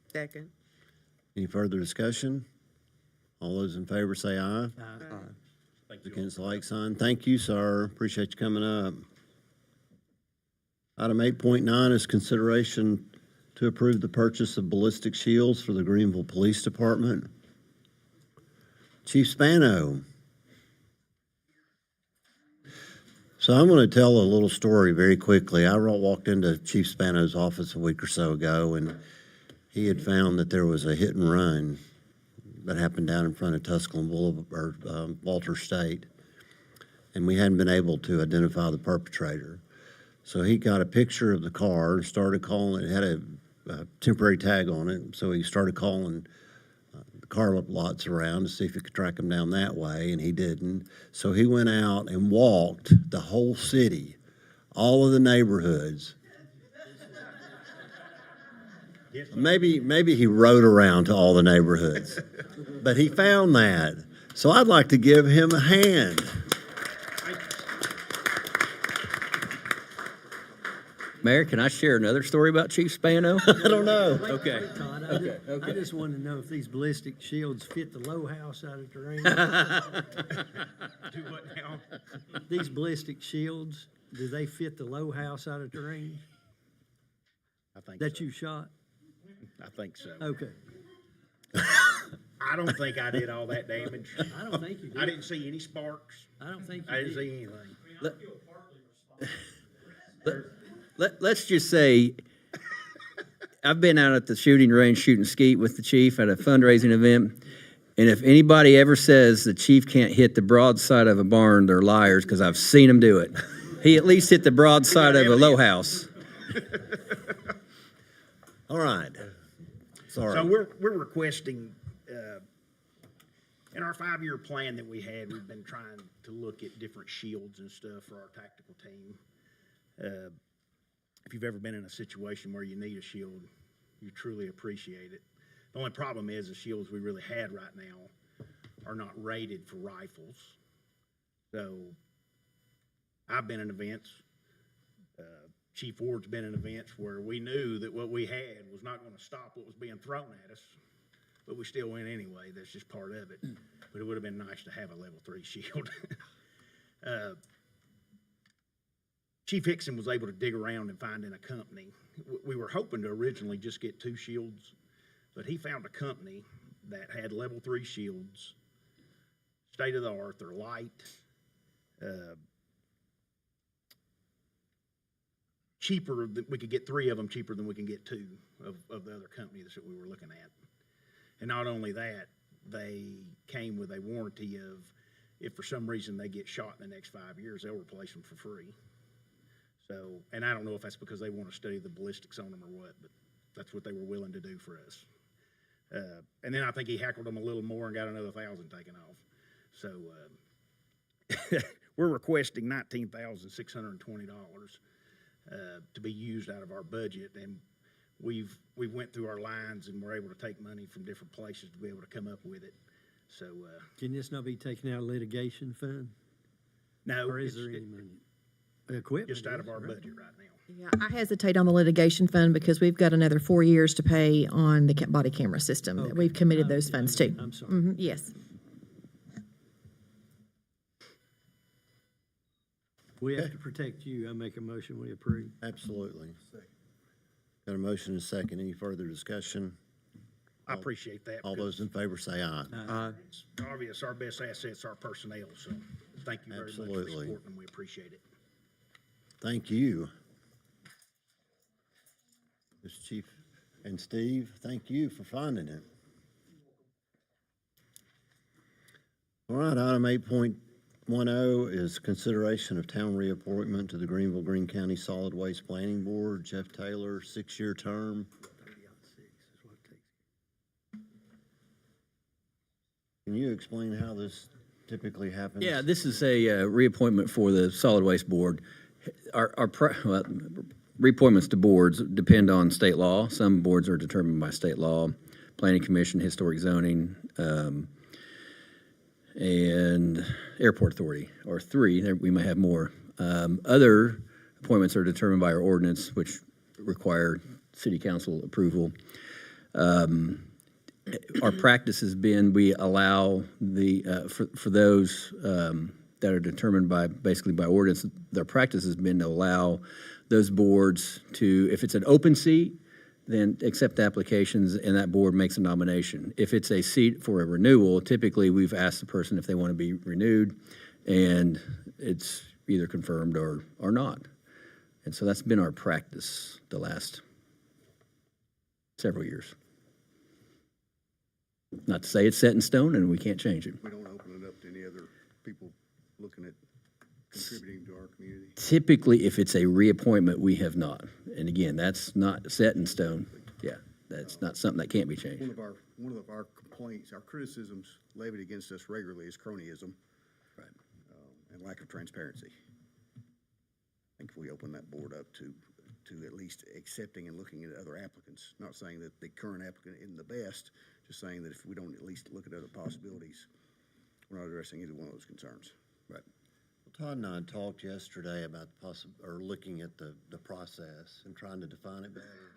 Second. Any further discussion? All those in favor say aye. Thank you all. Against the like sign. Thank you, sir. Appreciate you coming up. Item 8.9 is consideration to approve the purchase of ballistic shields for the Greenville Police Department. Chief Spano. So I'm going to tell a little story very quickly. I walked into Chief Spano's office a week or so ago, and he had found that there was a hit and run that happened down in front of Tusculum Boulevard, or Walter State, and we hadn't been able to identify the perpetrator. So he got a picture of the car and started calling. It had a temporary tag on it, so he started calling the car lots around to see if he could track him down that way, and he didn't. So he went out and walked the whole city, all of the neighborhoods. Maybe he rode around to all the neighborhoods, but he found that. So I'd like to give him a hand. Mayor, can I share another story about Chief Spano? I don't know. Okay. Todd, I just want to know if these ballistic shields fit the low house out at the range. Do what now? These ballistic shields, do they fit the low house out at the range I think that so. you shot? I think so. Okay. I don't think I did all that damage. I don't think you did. I didn't see any sparks. I don't think you I didn't did. see anything. Let's just say, I've been out at the shooting range shooting skeet with the chief at a fundraising event, and if anybody ever says the chief can't hit the broadside of a barn, they're liars, because I've seen him do it. He at least hit the broadside of a low house. All right. Sorry. So we're requesting, in our 5-year plan that we had, we've been trying to look at different shields and stuff for our tactical team. If you've ever been in a situation where you need a shield, you truly appreciate it. The only problem is the shields we really had right now are not rated for rifles. So I've been in events, Chief Ward's been in events where we knew that what we had was not going to stop what was being thrown at us, but we still went anyway. That's just part of it. But it would have been nice to have a level 3 shield. Chief Hickson was able to dig around and find in a company. We were hoping to originally just get 2 shields, but he found a company that had level 3 shields, state of the art. They're light, cheaper. We could get 3 of them cheaper than we can get 2 of the other companies that we were looking at. And not only that, they came with a warranty of, if for some reason they get shot in the next 5 years, they'll replace them for free. So, and I don't know if that's because they want to study the ballistics on them or what, but that's what they were willing to do for us. And then I think he hackled them a little more and got another 1,000 taken off. So, we're requesting $19,620 to be used out of our budget, and we went through our lines and we're able to take money from different places to be able to come up with it. So, Can this not be taken out of litigation fund? no, Or is it's there any money? Equipment? just out of is, our right? budget right now. Yeah, I hesitate on the litigation fund because we've got another 4 years to pay on the body camera system. Okay. We've committed those funds to. I'm sorry. Yes. We have to protect you. I make a motion, we approve. Absolutely. Got a motion and a second. Any further discussion? I appreciate that. All those in favor say aye. It's obvious our best asset's our personnel, so thank you very much for Absolutely. supporting them. We appreciate it. Thank you. Mr. Chief and Steve, thank you for finding it. All right, item 8.10 is consideration of town reappointment to the Greenville Greene County Solid Waste Planning Board. Jeff Taylor, 6-year term. Can you explain how this typically happens? Yeah, this is a reappointment for the Solid Waste Board. Reappointments to boards depend on state law. Some boards are determined by state law, Planning Commission, Historic Zoning, and Airport Authority, or 3. We may have more. Other appointments are determined by our ordinance, which require city council approval. Our practice has been, we allow for those that are determined basically by ordinance, their practice has been to allow those boards to, if it's an open seat, then accept applications and that board makes a nomination. If it's a seat for a renewal, typically we've asked the person if they want to be renewed, and it's either confirmed or not. And so that's been our practice the last several years. Not to say it's set in stone and we can't change it. We don't open it up to any other people looking at contributing to our community. Typically, if it's a reappointment, we have not. And again, that's not set in stone. Yeah, that's not something that can't be changed. One of our complaints, our criticisms levied against us regularly is cronyism. Right. And lack of transparency. I think if we open that board up to at least accepting and looking at other applicants, not saying that the current applicant isn't the best, just saying that if we don't at least look at other possibilities, we're not addressing either one of those concerns. Right. Well, Todd and I talked yesterday about looking at the process and trying to define it better,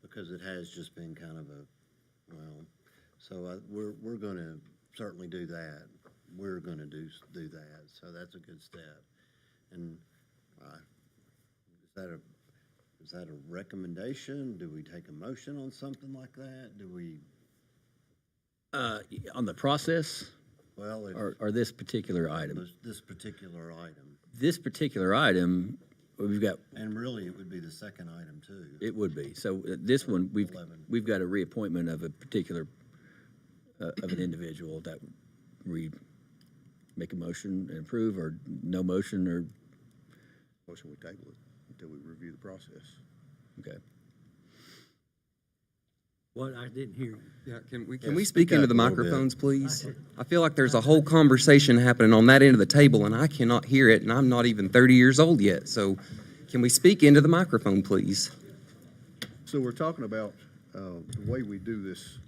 because it has just been kind of so we're going to certainly do that. We're going to do that. So that's a good step. And is that a recommendation? Do we take a motion on something like that? Do we? On the process, Well, if or this particular item? this particular item, This particular item, we've got, and really it would be the second item too. it would be. So this one, 11. we've got a reappointment of a particular, of an individual that we make a motion and approve, or no motion, or, Motion we table it until we review the process. okay. What, I didn't hear you. Yeah, can Yeah, we speak speak into up the a little bit. microphones, please? I feel like there's a whole conversation happening on that end of the table, and I cannot hear it, and I'm not even 30 years old yet. So can we speak into the microphone, please? So we're talking about the way we do this,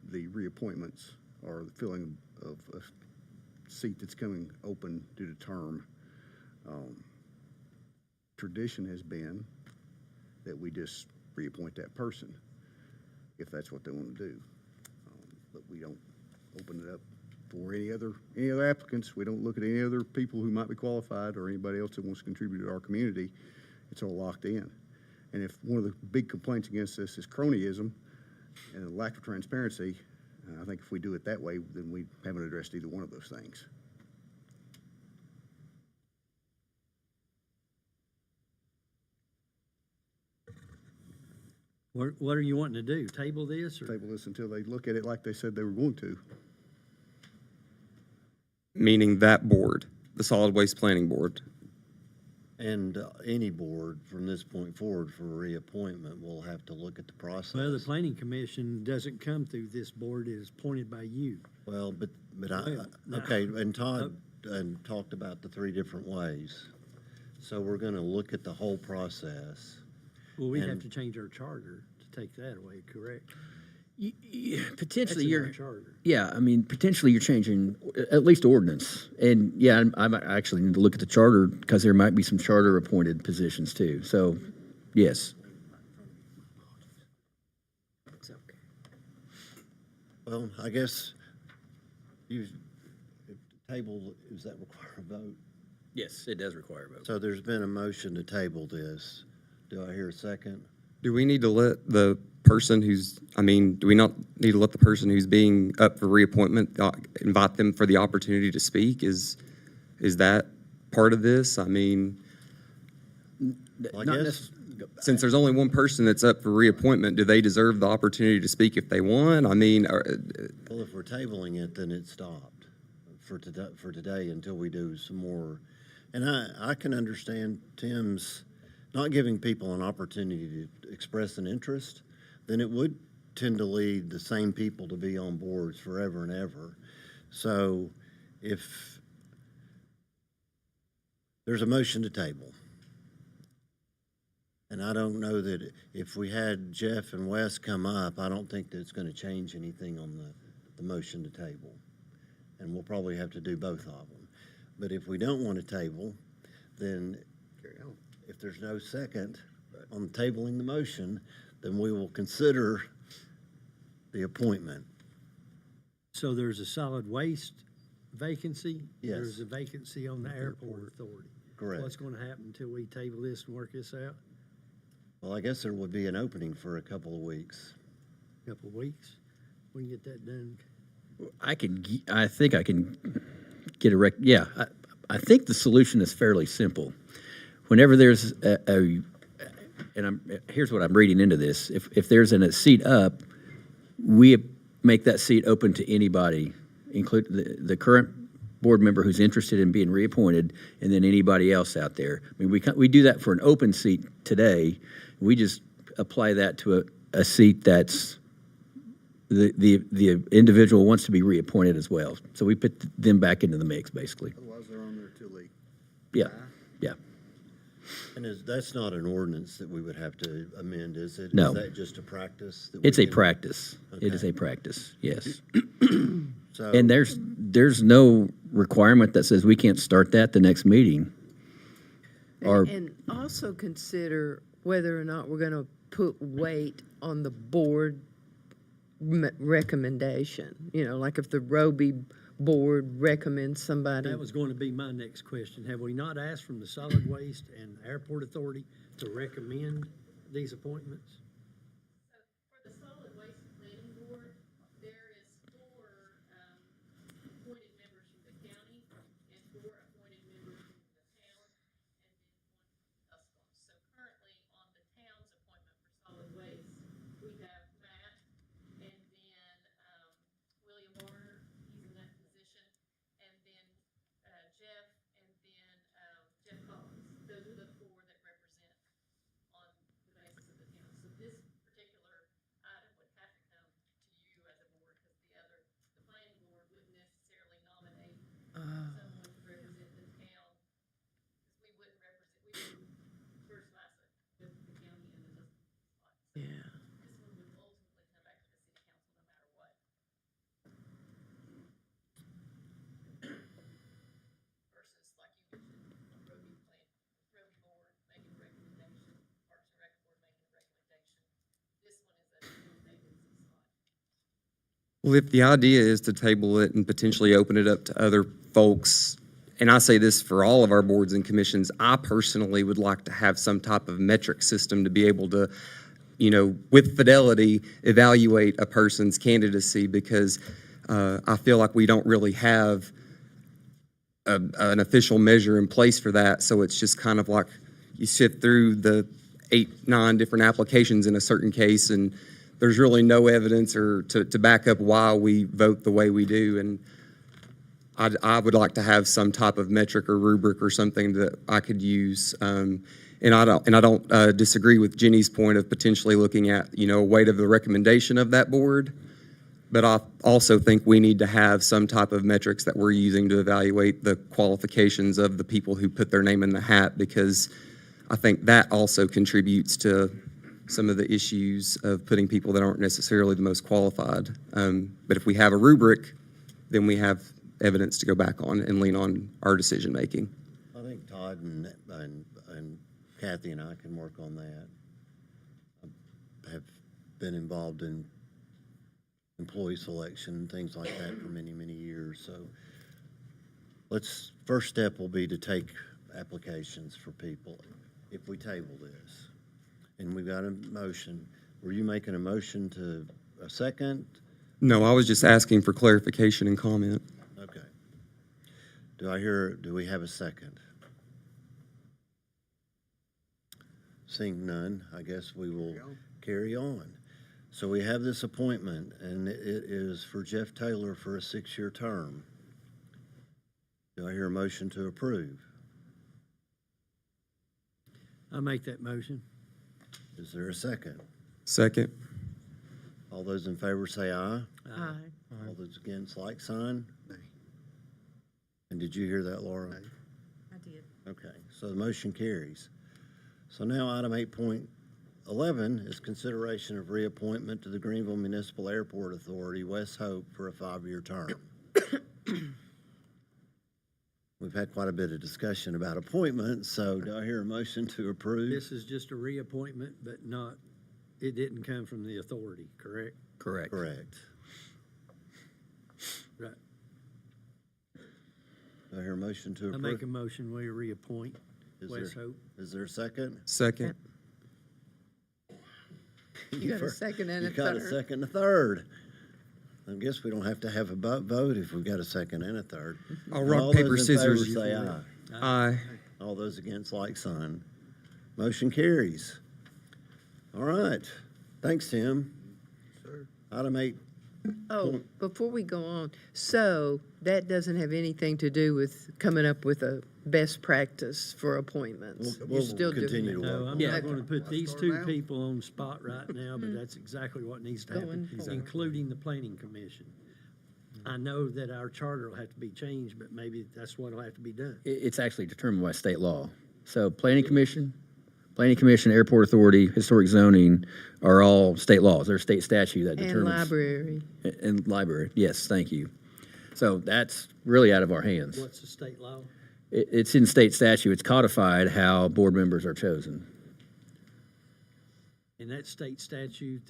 the reappointments or the filling of a seat that's coming open due to term. Tradition has been that we just reappoint that person if that's what they want to do. But we don't open it up for any other applicants. We don't look at any other people who might be qualified or anybody else that wants to contribute to our community. It's all locked in. And if one of the big complaints against us is cronyism and a lack of transparency, I think if we do it that way, then we haven't addressed either one of those things. What are you wanting to do? Table this, or? Table this until they look at it like they said they were going to. Meaning that board, the Solid Waste Planning Board. And any board from this point forward for reappointment will have to look at the process. Well, the planning commission doesn't come through this board, it is appointed by you. Well, but Well, no. okay, and Todd talked about the 3 different ways. So we're gonna look at the whole process. Well, we'd have And- to change our charter to take that away, correct? Potentially, That's in our you're, charter. yeah, I mean, potentially you're changing at least ordinance. And yeah, I actually need to look at the charter because there might be some charter appointed positions too. So, yes. Well, I guess you, if the table, does that require a vote? Yes, it does require a vote. So there's been a motion to table this. Do I hear a second? Do we need to let the person do we not need to let the person who's being up for reappointment, invite them for the opportunity to speak? Is that part of this? I mean, Well, I Not guess, since there's only one person that's up for reappointment, do they deserve the opportunity to speak if they want? I mean, well, if we're tabling it, then it's stopped for today until we do some more. And I can understand Tim's not giving people an opportunity to express an interest, then it would tend to lead the same people to be on boards forever and ever. So if there's a motion to table, and I don't know that if we had Jeff and Wes come up, I don't think that it's going to change anything on the motion to table. And we'll probably have to do both of them. But if we don't want to table, then if there's no second on tabling the motion, then we will consider the appointment. So there's a solid waste vacancy? Yes. There's a vacancy on the airport authority. Correct. What's gonna happen until we table this and work this out? Well, I guess there would be an opening for a couple of weeks. Couple of weeks? We can get that done. I think I can get I think the solution is fairly simple. Whenever there's here's what I'm reading into this. If there's a seat up, we make that seat open to anybody, include the current board member who's interested in being reappointed, and then anybody else out there. I mean, we do that for an open seat today. We just apply that to a seat that's the individual wants to be reappointed as well. So we put them back into the mix, basically. Otherwise, they're on there till they. Yeah, yeah. And that's not an ordinance that we would have to amend, is it? No. Is that just a practice? That we It's a can- practice. It is Okay. a practice, yes. So, And there's no requirement that says we can't start that the next meeting. Or, And also consider whether or not we're going to put weight on the board recommendation. You know, like if the Roby board recommends somebody. That was going to be my next question. Have we not asked from the solid waste and airport authority to recommend these appointments? For the solid waste planning board, there is 4 appointed members from the county and 4 appointed members from the town, and then 1 custom. So currently on the town's appointment for solid waste, we have Matt and then William Warner, he's in that position, and then Jeff and then Jeff Collins. Those are the 4 that represent on the basis of the town. So this particular item would have to come to you as a board, because the planning board wouldn't necessarily nominate someone to represent the town, because we wouldn't first class it with the county and the spot. So Yeah. this one would ultimately come back to the city council no matter what. Versus, like you mentioned, Roby board making a recommendation, Parks and Rec board making a recommendation. This one is a vacancy slot. well, if the idea is to table it and potentially open it up to other folks, and I say this for all of our boards and commissions, I personally would like to have some type of metric system to be able to, with fidelity, evaluate a person's candidacy, because I feel like we don't really have an official measure in place for that. So it's just kind of like you sift through the 8, 9 different applications in a certain case, and there's really no evidence or to back up why we vote the way we do. And I would like to have some type of metric or rubric or something that I could use. And I don't disagree with Jenny's point of potentially looking at, a weight of the recommendation of that board. But I also think we need to have some type of metrics that we're using to evaluate the qualifications of the people who put their name in the hat, because I think that also contributes to some of the issues of putting people that aren't necessarily the most qualified. But if we have a rubric, then we have evidence to go back on and lean on our decision-making. I think Todd and Kathy and I can work on that. I have been involved in employee selection and things like that for many, many years. So first step will be to take applications for people if we table this. And we've got a motion. Were you making a motion to a second? No, I was just asking for clarification and comment. Okay. Do we have a second? Seeing none, I guess we will carry on. So we have this appointment, and it is for Jeff Taylor for a 6-year term. Do I hear a motion to approve? I make that motion. Is there a second? Second. All those in favor say aye. Aye. All those against, like sign. And did you hear that, Laura? I did. Okay, so the motion carries. So now item 8.11 is consideration of reappointment to the Greenville Municipal Airport Authority, West Hope, for a 5-year term. We've had quite a bit of discussion about appointments, so do I hear a motion to approve? This is just a reappointment, but it didn't come from the authority, correct? Correct. Correct. Right. Do I hear a motion to I approve? make a motion, we reappoint Is West there- Hope. Is there a second? Second. You got a second and a You got a third. second and a third. I guess we don't have to have a vote if we've got a second and a third. I'll rock, All paper, those in favor scissors. say aye. Aye. All those against, like sign. Motion carries. All right. Thanks, Tim. Item 8. Oh, before we go on, so that doesn't have anything to do with coming up with a best practice for appointments? We'll You're still doing continue to that? No, work I'm on not that. going to put these two people on the spot right now, but that's exactly what needs to Going happen, forward. including the planning commission. I know that our charter will have to be changed, but maybe that's what'll have to be done. It's actually determined by state law. So Planning Commission, Airport Authority, Historic Zoning are all state laws. They're state statute that And determines. library. And library, yes, thank you. So that's really out of our hands. What's the state law? It's in state statute. It's codified how board members are chosen. In that state statute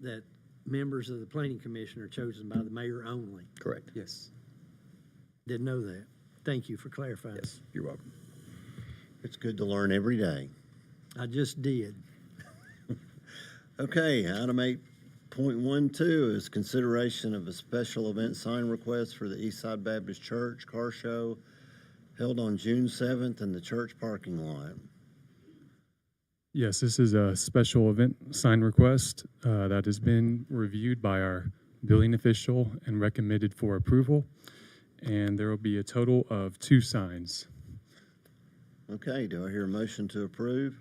that members of the planning commission are chosen by the mayor only. Correct. Yes. Didn't know that. Thank you for clarifying. Yes, you're welcome. It's good to learn every day. I just did. Okay, item 8.12 is consideration of a special event sign request for the Eastside Baptist Church Car Show held on June 7th in the church parking lot. Yes, this is a special event sign request that has been reviewed by our billing official and recommended for approval. And there will be a total of 2 signs. Okay, do I hear a motion to approve?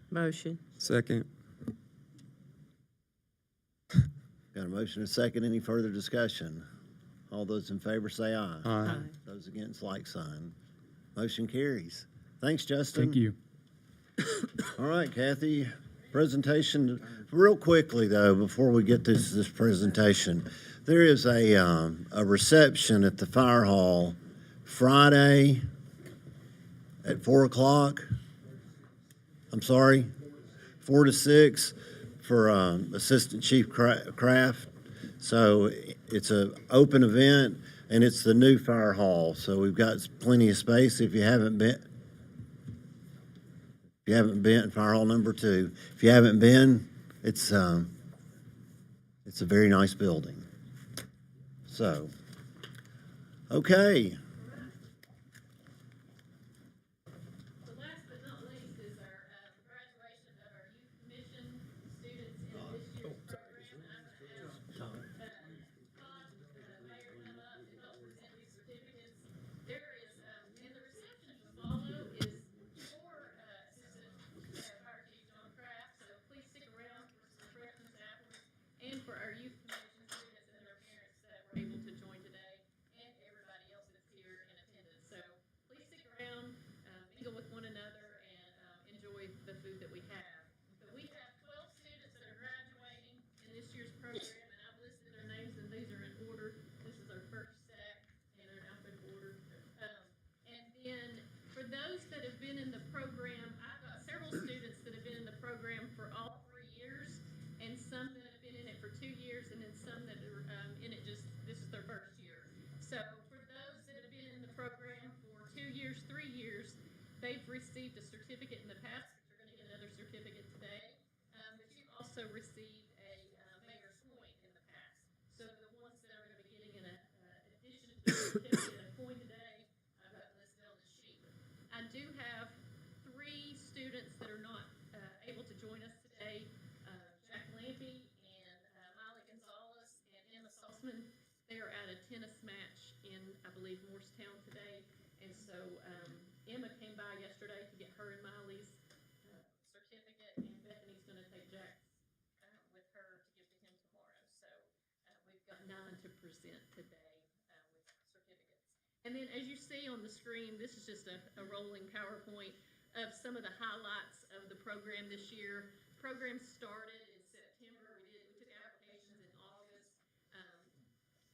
Motion. Second. Got a motion and a second. Any further discussion? All those in favor say aye. Aye. Those against, like sign. Motion carries. Thanks, Justin. Thank you. All right, Kathy, presentation, real quickly though, before we get this presentation, there is a reception at the fire hall Friday at 4 o'clock. I'm sorry, 4 to 6 for Assistant Chief Kraft. So it's an open event and it's the new fire hall. So we've got plenty of space. If you haven't been, fire hall number 2. If you haven't been, it's a very nice building. So, okay. So last but not least is our graduation of our youth commission students in this year's program. I'm going to ask Todd, Mayor, come up to help present these certificates. received a certificate in the past, but you're going to get another certificate today. But you've also received a mayor's point in the past. So the ones that are going to be getting an addition to the certificate and point today, I've got listed on the sheet. I do have 3 students that are not able to join us today. Jack Lampy and Miley Gonzalez and Emma Sussman. They are at a tennis match in, I believe, Morristown today. And so Emma came by yesterday to get her and Miley's certificate, and Bethany's going to take Jack's with her to give to him tomorrow. So we've got 9 to present today with certificates. And then as you see on the screen, this is just a rolling PowerPoint of some of the highlights of the program this year. Program started in September. We took applications in August,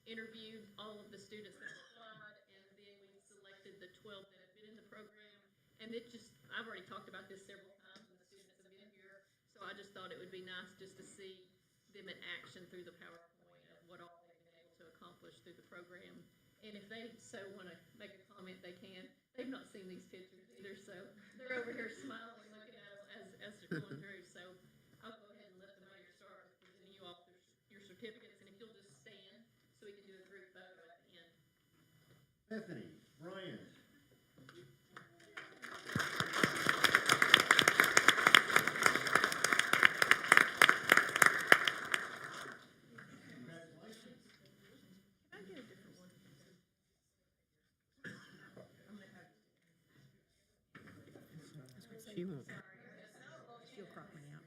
interviewed all of the students that applied, and then we selected the 12 that have been in the program. And it just, I've already talked about this several times, and the students have been here, so I just thought it would be nice just to see them in action through the PowerPoint of what all they've been able to accomplish through the program. And if they so want to make a comment, they can. They've not seen these pictures either, so they're over here smiling, looking at them as they're going through. So I'll go ahead and let the mayor start with presenting you all your certificates, and if you'll just stand so we can do a group photo at the end. Bethany, Brian. Can I get a different one? She won't. She'll crop me out.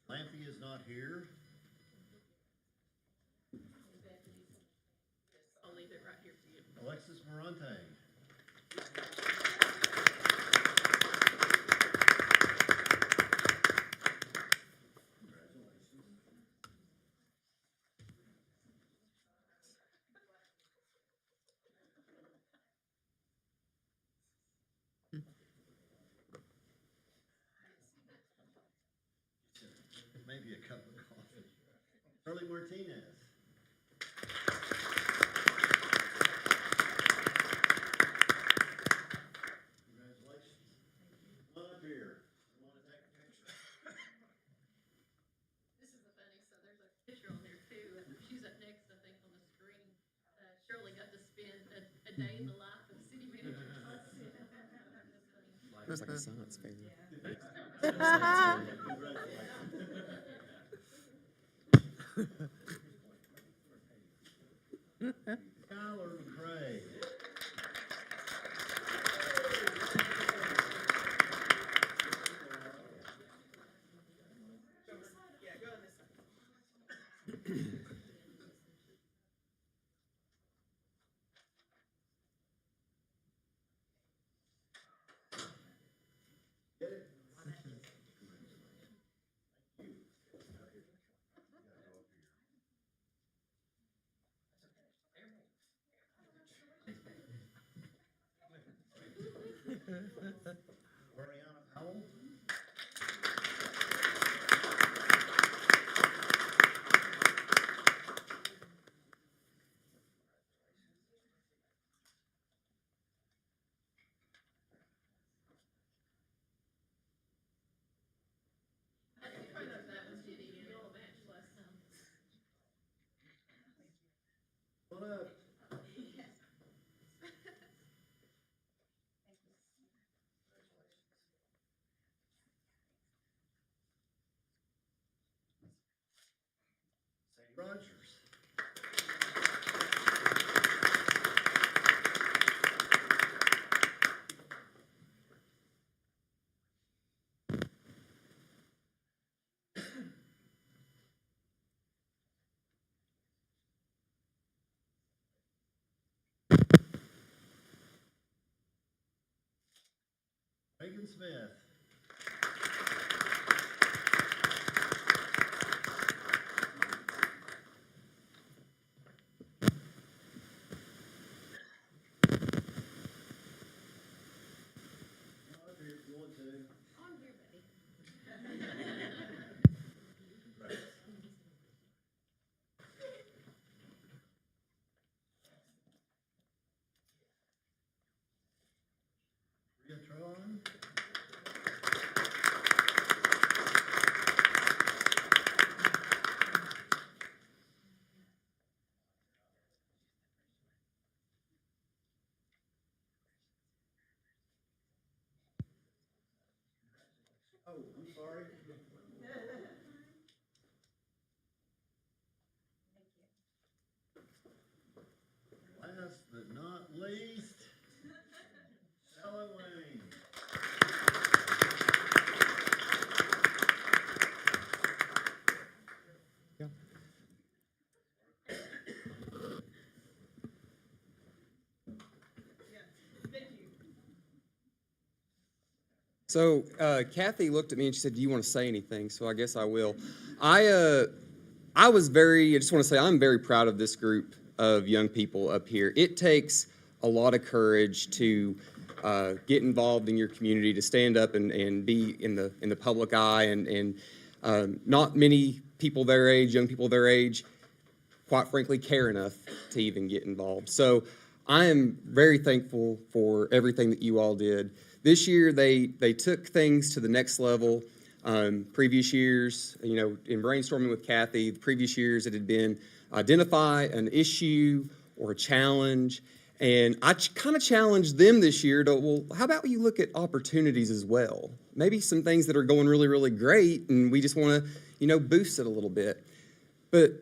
Lampy is not here. I'll leave it right here for you. Alexis Morante. Maybe a cup of coffee. Charlie Martinez. Congratulations. Come on up here. I want to take a picture. This is funny, so there's a picture on there too. She's up next, I think, on the screen. Shirley got to spend a day in the life of city manager. It was like a science fair. Skylar McCray. Mariana Powell. I think I know that was Jenny, you all matched last time. Come on up. Sadie Rogers. Reagan Smith. Come up here if you want to. On here, buddy. Oh, I'm sorry. Last but not least, Ellen Wayne. So Kathy looked at me and she said, "Do you want to say anything?" So I guess I will. I just want to say I'm very proud of this group of young people up here. It takes a lot of courage to get involved in your community, to stand up and be in the public eye, and not many people their age, young people their age, quite frankly, care enough to even get involved. So I am very thankful for everything that you all did. This year, they took things to the next level. Previous years, in brainstorming with Kathy, the previous years it had been identify an issue or a challenge. And I kind of challenged them this year to, well, how about you look at opportunities as well? Maybe some things that are going really, really great, and we just want to, boost it a little bit. But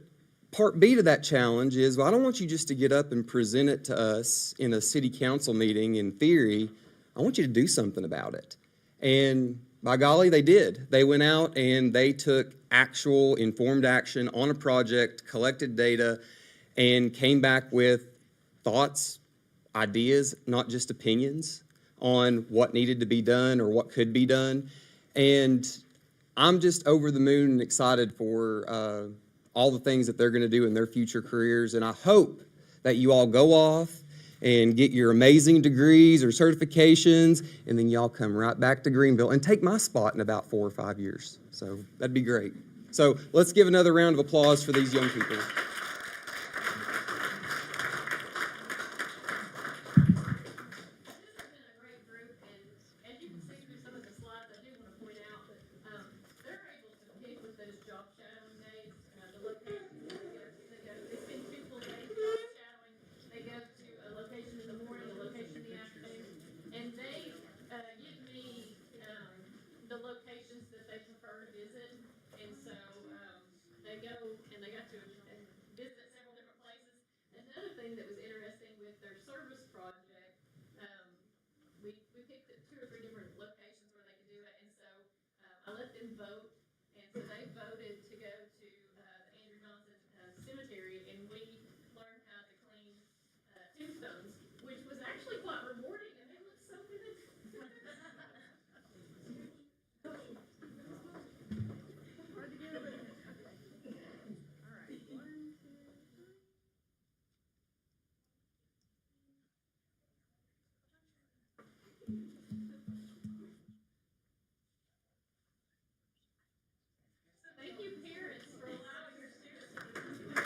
part B to that challenge is, well, I don't want you just to get up and present it to us in a city council meeting in theory. I want you to do something about it. And by golly, they did. They went out and they took actual informed action on a project, collected data, and came back with thoughts, ideas, not just opinions, on what needed to be done or what could be done. And I'm just over the moon and excited for all the things that they're going to do in their future careers. And I hope that you all go off and get your amazing degrees or certifications, and then y'all come right back to Greenville and take my spot in about 4 or 5 years. So that'd be great. So let's give another round of applause for these young people. That was interesting with their service project, we picked 2 or 3 different locations where they could do it, and so I let them vote, and so they voted to go to the Andrew Johnson Cemetery, and we learned how to clean tombstones, which was actually quite rewarding, and they looked so good. Hard to get away. All right. 1, 2. Thank you, parents, for allowing your students to do that.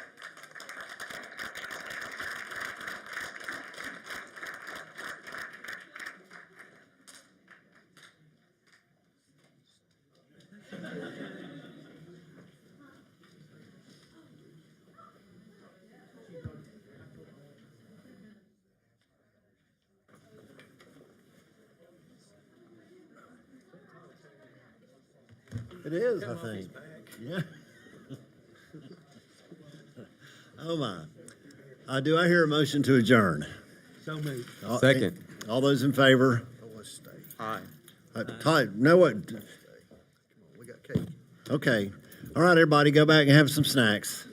It is, I think. Yeah. Oh, my. Do I hear a motion to adjourn? So moved. Second. All those in favor? Let's stay. Aye. Todd, no what? We got cake. Okay. All right, everybody, go back and have some snacks.